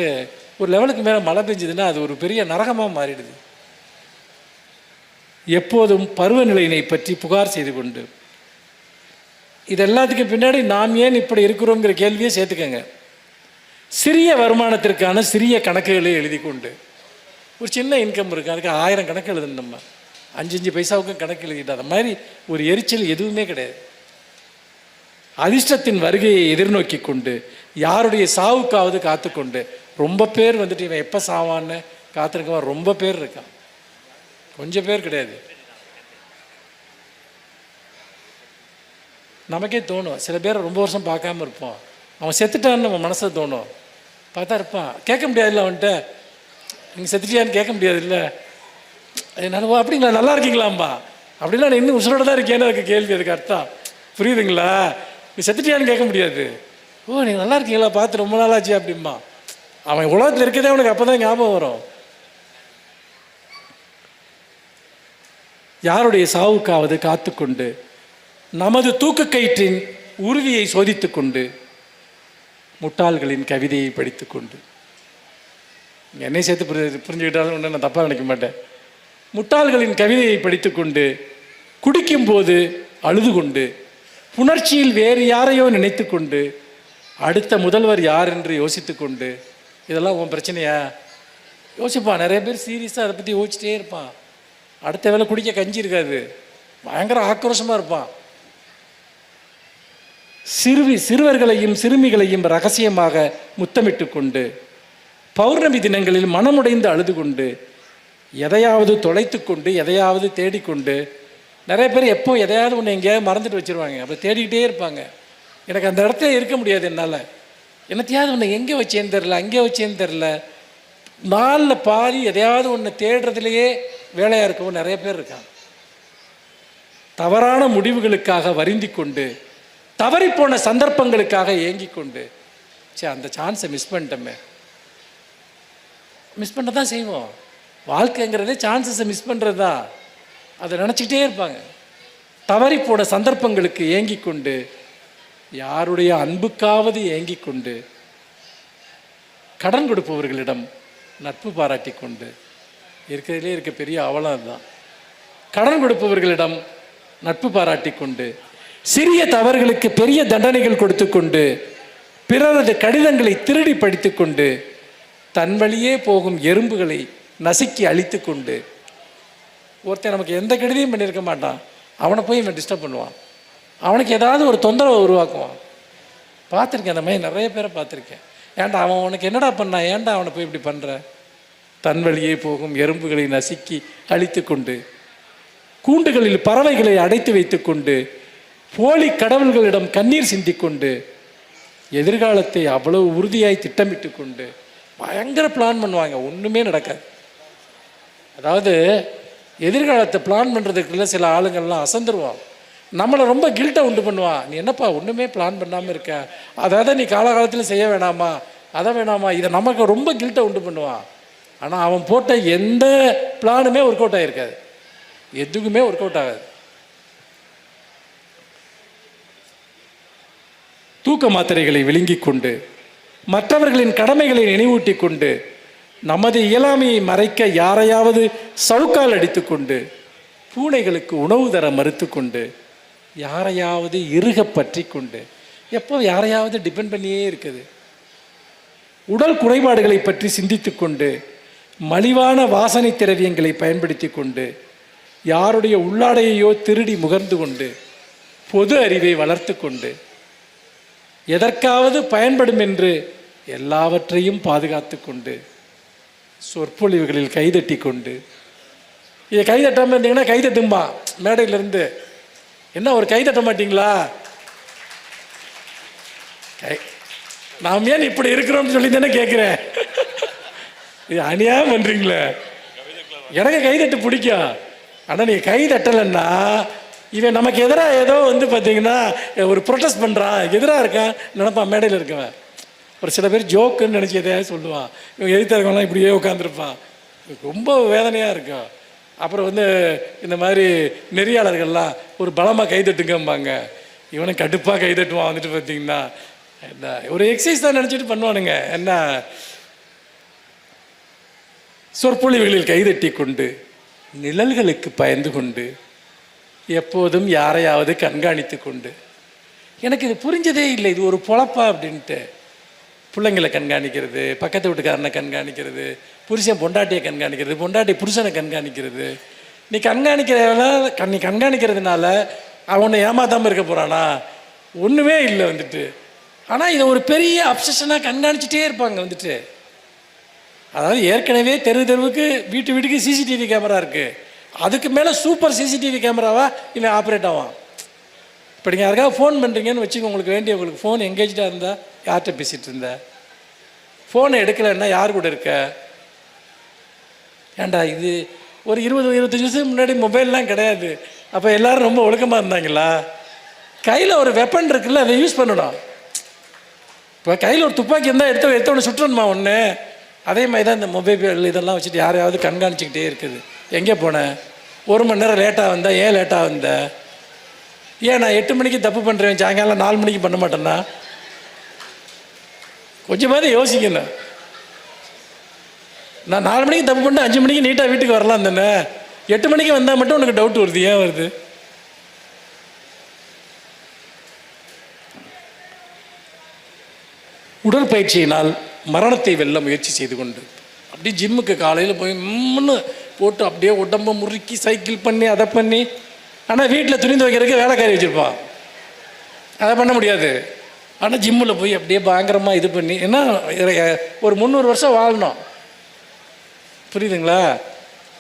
ஒரு லெவலுக்கு மேலே மழை பெஞ்சதுன்னா அது ஒரு பெரிய நரகமாக மாறிடுது. எப்போதும் பருவநிலையினை பற்றி புகார் செய்து கொண்டு, இது எல்லாத்துக்கும் பின்னாடி நாம் ஏன் இப்படி இருக்கிறோங்கிற கேள்வியை சேர்த்துக்கங்க. சிறிய வருமானத்திற்கான சிறிய கணக்குகளை எழுதி கொண்டு, ஒரு சின்ன இன்கம் இருக்குது, அதுக்கு 1000 கணக்கு எழுதணும். நம்ம 5 பைசாவுக்கும் கணக்கு எழுதிட்டு அது மாதிரி ஒரு எரிச்சல் எதுவுமே கிடையாது. அதிர்ஷ்டத்தின் வருகையை எதிர்நோக்கி கொண்டு, யாருடைய சாவுக்காவது காத்துக்கொண்டு, ரொம்ப பேர் வந்துட்டு இவன் எப்போ சாவான்னு காத்திருக்கவன் ரொம்ப பேர் இருக்கான், கொஞ்சம் பேர் கிடையாது. நமக்கே தோணும், சில பேர் ரொம்ப வருஷம் பார்க்காம இருப்போம், அவன் செத்துட்டான்னு நம்ம மனசில் தோணும். பார்த்தா இருப்பான், கேட்க முடியாதுல்ல அவன்கிட்ட, நீங்கள் செத்துட்டியான்னு கேட்க முடியாது இல்லை, நான் அப்படிங்களா நல்லா இருக்கீங்களாம்பா, அப்படின்னா நான் இன்னும் உசுரோட தான் இருக்கேன்னு அதுக்கு கேள்வி, அதுக்கு அர்த்தம் புரியுதுங்களா? நீ செத்துட்டியான்னு கேட்க முடியாது. ஓ நீங்கள் நல்லா இருக்கீங்களா, பார்த்து ரொம்ப நாளாச்சு அப்படிம்பா. அவன் உலகத்தில் இருக்கதே அவனுக்கு அப்போ தான் ஞாபகம் வரும். யாருடைய சாவுக்காவது காத்துக்கொண்டு, நமது தூக்கு கயிற்றின் உறுதியை சோதித்து கொண்டு, முட்டாள்களின் கவிதையை படித்து கொண்டு, என்னை சேர்த்து புரிஞ்சுக்கிட்டாலும் ஒன்று நான் தப்பாக நினைக்க மாட்டேன். முட்டாள்களின் கவிதையை படித்து கொண்டு, குடிக்கும்போது அழுது கொண்டு, புணர்ச்சியில் வேறு யாரையோ நினைத்து கொண்டு, அடுத்த முதல்வர் யார் என்று யோசித்து கொண்டு, இதெல்லாம் உன் பிரச்சனையா யோசிப்பான். நிறைய பேர் சீரியஸாக அதை பற்றி யோசிச்சிட்டே இருப்பான். அடுத்த வேளை குடிக்க கஞ்சி இருக்காது, பயங்கர ஆக்ரோஷமாக இருப்பான். சிறுவர்களையும் சிறுமிகளையும் ரகசியமாக முத்தமிட்டு கொண்டு, பௌர்ணமி தினங்களில் மனமுடைந்து அழுது கொண்டு, எதையாவது தொலைத்து கொண்டு, எதையாவது தேடிக்கொண்டு, நிறைய பேர் எப்போ எதையாவது ஒன்று எங்கேயாவது மறந்துட்டு வச்சுருவாங்க, அப்போ தேடிக்கிட்டே இருப்பாங்க. எனக்கு அந்த இடத்துல இருக்க முடியாது என்னால், என்னத்தையாவது ஒன்று எங்கே வச்சேன்னு தெரில, அங்கே வச்சேன்னு தெரில, நாளில் பாதி எதையாவது ஒன்று தேடுறதுலையே வேலையாக இருக்கவும் நிறைய பேர் இருக்காங்க. தவறான முடிவுகளுக்காக வருந்தி கொண்டு, தவறிப்போன சந்தர்ப்பங்களுக்காக ஏங்கி கொண்டு, அந்த சான்ஸை மிஸ் பண்ணிட்டோமே, மிஸ் பண்ண தான் செய்வோம். வாழ்க்கைங்கிறதே சான்சஸை மிஸ் பண்ணுறது தான். அதை நினச்சிக்கிட்டே இருப்பாங்க. தவறிப்போன சந்தர்ப்பங்களுக்கு ஏங்கிக் கொண்டு, யாருடைய அன்புக்காவது ஏங்கிக் கொண்டு, கடன் கொடுப்பவர்களிடம் நட்பு பாராட்டி கொண்டு, இருக்கிறதுலே இருக்க பெரிய அவலம் அதுதான். கடன் கொடுப்பவர்களிடம் நட்பு பாராட்டி கொண்டு, சிறிய தவறுகளுக்கு பெரிய தண்டனைகள் கொடுத்து கொண்டு, பிறரது கடிதங்களை திருடி படித்து கொண்டு, தன் வழியே போகும் எறும்புகளை நசுக்கி அழித்து கொண்டு, ஒருத்தன் நமக்கு எந்த கெடுதியும் பண்ணியிருக்க மாட்டான், அவனை போய் இவன் டிஸ்டர்ப் பண்ணுவான், அவனுக்கு ஏதாவது ஒரு தொந்தரவை உருவாக்குவான். பார்த்துருக்கேன், அந்த மாதிரி நிறைய பேரை பார்த்துருக்கேன். ஏன்டா அவன் உனக்கு என்னடா பண்ணான், ஏன்டா அவனை போய் இப்படி பண்ணுற? தன் வழியே போகும் எறும்புகளை நசுக்கி அழித்து கொண்டு, கூண்டுகளில் பறவைகளை அடைத்து வைத்து கொண்டு, போலி கடவுள்களிடம் கண்ணீர் சிந்திக்கொண்டு, எதிர்காலத்தை அவ்வளவு உறுதியாய் திட்டமிட்டு கொண்டு பயங்கர பிளான் பண்ணுவாங்க, ஒன்றுமே நடக்காது. அதாவது எதிர்காலத்தை பிளான் பண்ணுறதுக்குள்ள சில ஆளுங்கள்லாம் அசந்துருவான், நம்மளை ரொம்ப கில்ட்டை உண்டு பண்ணுவான். நீ என்னப்பா ஒன்றுமே பிளான் பண்ணாமல் இருக்க, அதாவது நீ காலகாலத்தில் செய்ய வேணாமா, அதை வேணாமா, இதை நமக்கு ரொம்ப கில்ட்டை உண்டு பண்ணுவான். ஆனால் அவன் போட்ட எந்த பிளானுமே ஒர்க் அவுட் ஆகிருக்காது, எதுக்குமே ஒர்க் அவுட் ஆகாது. தூக்க மாத்திரைகளை விழுங்கி கொண்டு, மற்றவர்களின் கடமைகளை நினைவூட்டி கொண்டு, நமது இயலாமையை மறைக்க யாரையாவது சவுக்கால் அடித்து கொண்டு, பூனைகளுக்கு உணவு தர மறுத்து கொண்டு, யாரையாவது இறுக பற்றி கொண்டு, எப்போ யாரையாவது டிபெண்ட் பண்ணியே இருக்குது. உடல் குறைபாடுகளை பற்றி சிந்தித்து கொண்டு, மலிவான வாசனை திரவியங்களை பயன்படுத்தி கொண்டு, யாருடைய உள்ளாடையையோ திருடி முகர்ந்து கொண்டு, பொது அறிவை வளர்த்து கொண்டு, எதற்காவது பயன்படும் என்று எல்லாவற்றையும் பாதுகாத்து கொண்டு, சொற்பொழிவுகளில் கைதட்டி கொண்டு, இதை கைதட்டாமல் இருந்தீங்கன்னா கைதட்டும்பா மேடையிலிருந்து, என்ன ஒரு கைதட்ட மாட்டீங்களா, நாம் ஏன் இப்படி இருக்கிறோம்னு சொல்லி தானே கேட்குறேன். இது அநியாயம் பண்ணுறீங்களே. எனக்கு கைதட்டு பிடிக்கும், ஆனால் நீங்கள் கைதட்டலைன்னா இவன் நமக்கு எதிராக ஏதோ பார்த்தீங்கன்னா ஒரு ப்ரொட்டஸ்ட் பண்ணுறான், எதிராக இருக்கான் நினைப்பான் மேடையில் இருக்கவன். ஒரு சில பேர் ஜோக்குன்னு நினச்சி எதையாவது சொல்லுவான், இவன் எழுத்த இருக்கவங்களாம் இப்படியே உட்காந்துருப்பான், ரொம்ப வேதனையாக இருக்கும். அப்புறம் இந்த மாதிரி நெறியாளர்கள்லாம் ஒரு பலமாக கைதட்டுங்கம்பாங்க, இவனை கடுப்பாக கைதட்டுவான். பார்த்தீங்கன்னா என்ன ஒரு எக்ஸசைஸ் தான் நினச்சிட்டு பண்ணுவானுங்க. என்ன சொற்பொழிவுகளில் கைதட்டி கொண்டு, நிழல்களுக்கு பயந்து கொண்டு, எப்போதும் யாரையாவது கண்காணித்து கொண்டு, எனக்கு இது புரிஞ்சதே இல்லை, இது ஒரு பொழப்பா அப்படின்ட்டு. பிள்ளைங்களை கண்காணிக்கிறது, பக்கத்து வீட்டுக்காரனை கண்காணிக்கிறது, புருஷன் பொண்டாட்டியை கண்காணிக்கிறது, பொண்டாட்டி புருஷனை கண்காணிக்கிறது. நீ கண்காணிக்கிறதுனால அவனை ஏமாத்தாமல் இருக்க போகிறானா? ஒன்றுமே இல்லை ஆனால் இதை ஒரு பெரிய அப்சஷனாக கண்காணிச்சிட்டே இருப்பாங்க அதாவது ஏற்கனவே தெருவுக்கு வீட்டுக்கு சிசிடிவி கேமரா இருக்குது, அதுக்கு மேலே சூப்பர் சிசிடிவி கேமராவா இவன் ஆப்ரேட் ஆவான். இப்போ நீங்கள் யாருக்காவது ஃபோன் பண்ணுறீங்கன்னு வச்சுக்கோங்க, உங்களுக்கு ஃபோன் எங்கேஜாக இருந்தால் யார்கிட்ட பேசிகிட்டு இருந்த, ஃபோனை எடுக்கலைன்னா யார் கூட இருக்க? ஏண்டா இது ஒரு 20-25 வருஷத்துக்கு முன்னாடி மொபைல்லாம் கிடையாது, அப்போ எல்லோரும் ரொம்ப ஒழுக்கமாக இருந்தாங்களா? கையில் ஒரு வெப்பன் இருக்குல்ல, அதை யூஸ் பண்ணணும். இப்போ கையில் ஒரு துப்பாக்கி இருந்தால் எடுத்தவொடனே சுற்றணுமா ஒன்று? அதே மாதிரி தான் இந்த மொபைல் இதெல்லாம் வச்சுட்டு யாரையாவது கண்காணிச்சிக்கிட்டே இருக்குது. எங்கே போனேன், 1 மணி நேரம் லேட்டாக வந்தேன், ஏன் லேட்டாக வந்தேன், ஏன் நான் 8 மணிக்கு தப்பு பண்ணுறேன் சாயங்காலம் 4 மணிக்கு பண்ண மாட்டேன்னா? கொஞ்சமாவது யோசிக்கணும். நான் 4 மணிக்கு தப்பு பண்ணிட்டு 5 மணிக்கு நீட்டாக வீட்டுக்கு வரலாம் தானே, 8 மணிக்கு வந்தால் மட்டும் உனக்கு டவுட் வருது, ஏன் வருது? உடற்பயிற்சியினால் மரணத்தை வெல்ல முயற்சி செய்து கொண்டு, அப்படியே ஜிம்முக்கு காலையில் போய் போட்டு அப்படியே உடம்பை முறுக்கி சைக்கிள் பண்ணி அதை பண்ணி, ஆனால் வீட்டில் துணி துவைக்கிறதுக்கு வேலைக்காரி வச்சுருப்பான், அதை பண்ண முடியாது. ஆனால் ஜிம்மில் போய் அப்படியே பயங்கரமாக இது பண்ணி, ஏன்னா ஒரு 300 வருஷம் வாழணும், புரியுதுங்களா?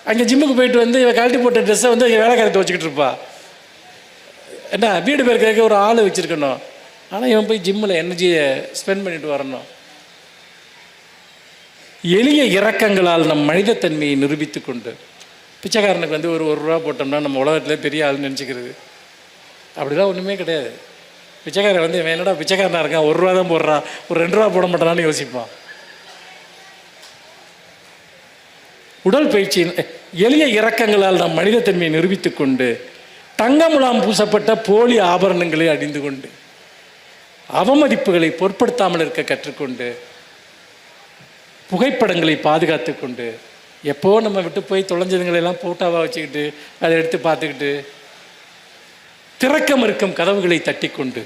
அங்கே ஜிம்முக்கு போயிட்டு இவன் கழட்டி போட்ட ட்ரெஸ்ஸை வேலைக்காரி துவைச்சிக்கிட்டு இருப்பா. என்ன வீடு பேருக்க ஒரு ஆள் வச்சுருக்கணும், ஆனால் இவன் போய் ஜிம்மில் எனர்ஜியை ஸ்பெண்ட் பண்ணிட்டு வரணும். எளிய இரக்கங்களால் நம் மனிதத்தன்மையை நிரூபித்து கொண்டு, பிச்சைக்காரனுக்கு ஒரு ரூபா போட்டோம்னா நம்ம உலகத்தில் பெரிய ஆள்னு நினச்சிக்கிறது, அப்படிலாம் ஒன்றுமே கிடையாது. பிச்சைக்காரன் இவன் என்னடா பிச்சைக்காரனாக இருக்கான், 1 ரூபா தான் போடுறான், ஒரு 2 ரூபா போட மாட்டானான்னு யோசிப்பான். உடல் பயிற்சியின் எளிய இரக்கங்களால் நம் மனிதத்தன்மையை நிரூபித்து கொண்டு, தங்கமுலாம் பூசப்பட்ட போலி ஆபரணங்களை அணிந்து கொண்டு அவமதிப்புகளை பொருட்படுத்தாமல் இருக்க கற்றுக்கொண்டு புகைப்படங்களை பாதுகாத்து கொண்டு எப்போ நம்ம விட்டு போய் தொலைஞ்சதுங்களெல்லாம் ஃபோட்டோவாக வச்சுக்கிட்டு அதை எடுத்து பார்த்துக்கிட்டு திறக்கம் இருக்கும் கதவுகளை தட்டி கொண்டு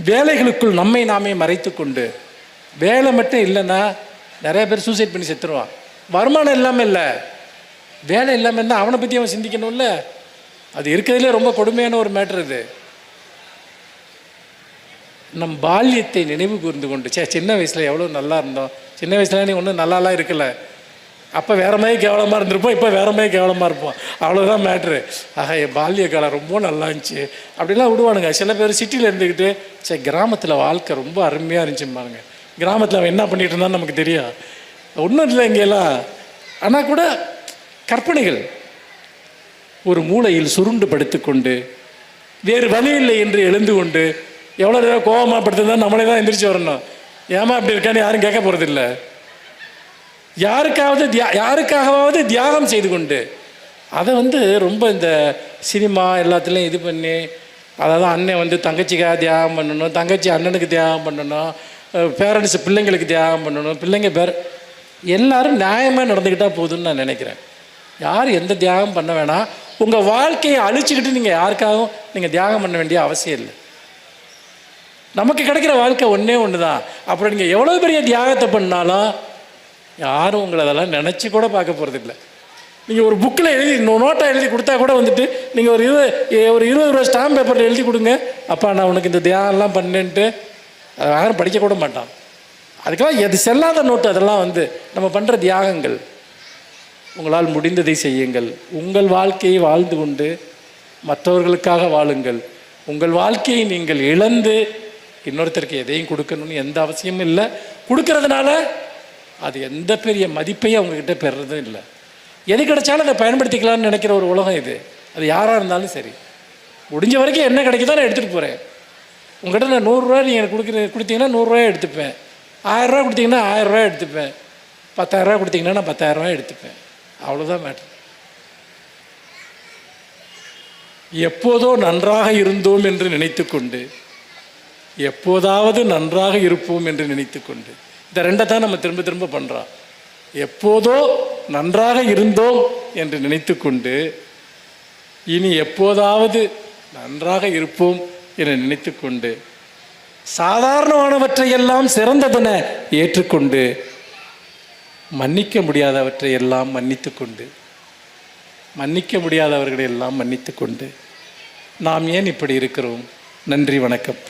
வேலைகளுக்குள் நம்மை நாமே மறைத்து கொண்டு வேலை மட்டும் இல்லைன்னா நிறைய பேர் சூசைட் பண்ணி செத்துருவான். வருமானம் இல்லாமல் இல்லை, வேலை இல்லாமல் இருந்தால் அவனை பற்றி அவன் சிந்திக்கணும்ல. அது இருக்கிறதுலே ரொம்ப கொடுமையான ஒரு மேட்ரு இது. நம் பால்யத்தை நினைவு கூர்ந்து கொண்டு சின்ன வயசில் எவ்வளோ நல்லா இருந்தோம், சின்ன வயசுல நீ ஒன்றும் நல்லாலாம் இருக்கலை, அப்போ வேற மாதிரி கேவலமாக இருந்திருப்போம், இப்போ வேற மாதிரி கேவலமாக இருப்போம், அவ்வளோதான் மேட்ரு. ஆக என் பால்ய காலம் ரொம்ப நல்லா இருந்துச்சு அப்படிலாம் விடுவானுங்க. சில பேர் சிட்டியில் இருந்துக்கிட்டு கிராமத்தில் வாழ்க்கை ரொம்ப அருமையாக இருந்துச்சும்பாருங்க. கிராமத்தில் அவன் என்ன பண்ணிகிட்டு இருந்தான்னு நமக்கு தெரியும், ஒன்றும் இல்லை இங்கெல்லாம். ஆனால் கூட கற்பனைகள் ஒரு மூலையில் சுருண்டு படுத்துக்கொண்டு வேறு வழி இல்லை என்று எழுந்து கொண்டு எவ்வளோ நேரம் கோபமாக படுத்துதான் நம்மளே தான் எந்திரிச்சு வரணும். ஏமா அப்படி இருக்கான்னு யாரும் கேட்க போகிறதில்ல. யாருக்காகவாவது தியாகம் செய்து கொண்டு அதை ரொம்ப இந்த சினிமா எல்லாத்துலேயும் இது பண்ணி, அதாவது அண்ணன் தங்கச்சிக்காக தியாகம் பண்ணணும், தங்கச்சி அண்ணனுக்கு தியாகம் பண்ணணும், பேரண்ட்ஸ் பிள்ளைங்களுக்கு தியாகம் பண்ணணும், பிள்ளைங்க எல்லாரும் நியாயமாக நடந்துக்கிட்டால் போதும்னு நான் நினைக்கிறேன். யாரும் எந்த தியாகம் பண்ண வேணாம். உங்கள் வாழ்க்கையை அழிச்சுக்கிட்டு நீங்கள் யாருக்காகவும் நீங்கள் தியாகம் பண்ண வேண்டிய அவசியம் இல்லை. நமக்கு கிடைக்கிற வாழ்க்கை ஒன்றே ஒன்று தான். அப்புறம் நீங்கள் எவ்வளோ பெரிய தியாகத்தை பண்ணாலும் யாரும் உங்களை அதெல்லாம் நினச்சி கூட பார்க்க போகிறதில்ல. நீங்கள் ஒரு புக்கில் எழுதி நோட்டாக எழுதி கொடுத்தா கூட நீங்கள் ஒரு 20 ரூபா ஸ்டாம்ப் பேப்பரில் எழுதி கொடுங்க, அப்பா நான் உனக்கு இந்த தியாகம்லாம் பண்ணேன்ட்டு அதை யாரும் படிக்க கூட மாட்டான். அதுக்கெல்லாம் எது செல்லாத நோட்டு அதெல்லாம் நம்ம பண்ணுற தியாகங்கள். உங்களால் முடிந்ததை செய்யுங்கள். உங்கள் வாழ்க்கையை வாழ்ந்து கொண்டு மற்றவர்களுக்காக வாழுங்கள். உங்கள் வாழ்க்கையை நீங்கள் இழந்து இன்னொருத்தருக்கு எதையும் கொடுக்கணும்னு எந்த அவசியமும் இல்லை. கொடுக்கறதுனால அது எந்த பெரிய மதிப்பையும் அவங்கக்கிட்ட பெறுறதும் இல்லை. எது கிடைச்சாலும் அதை பயன்படுத்திக்கலாம்னு நினைக்கிற ஒரு உலகம் இது. அது யாராக இருந்தாலும் சரி, முடிஞ்ச வரைக்கும் என்ன கிடைக்குதோ நான் எடுத்துகிட்டு போகிறேன். உங்கள்கிட்ட நான் 100 ரூபா நீங்கள் கொடுத்தீங்கன்னா 100 ரூபாய் எடுத்துப்பேன். 1000 ரூபா கொடுத்தீங்கன்னா 1000 ரூபாய் எடுத்துப்பேன். 10,000 ரூபா கொடுத்தீங்கன்னா நான் 10,000 ரூபாய் எடுத்துப்பேன். அவ்வளோதான் மேட்ரு. எப்போதோ நன்றாக இருந்தோம் என்று நினைத்து கொண்டு எப்போதாவது நன்றாக இருப்போம் என்று நினைத்து கொண்டு இந்த ரெண்டை தான் நம்ம திரும்ப திரும்ப பண்ணுறோம். எப்போதோ நன்றாக இருந்தோம் என்று நினைத்து கொண்டு இனி எப்போதாவது நன்றாக இருப்போம் என்று நினைத்து கொண்டு சாதாரணமானவற்றையெல்லாம் சிறந்ததென ஏற்றுக்கொண்டு மன்னிக்க முடியாதவற்றை எல்லாம் மன்னித்து கொண்டு மன்னிக்க முடியாதவர்களை எல்லாம் மன்னித்து கொண்டு நாம் ஏன் இப்படி இருக்கிறோம்? நன்றி, வணக்கம்.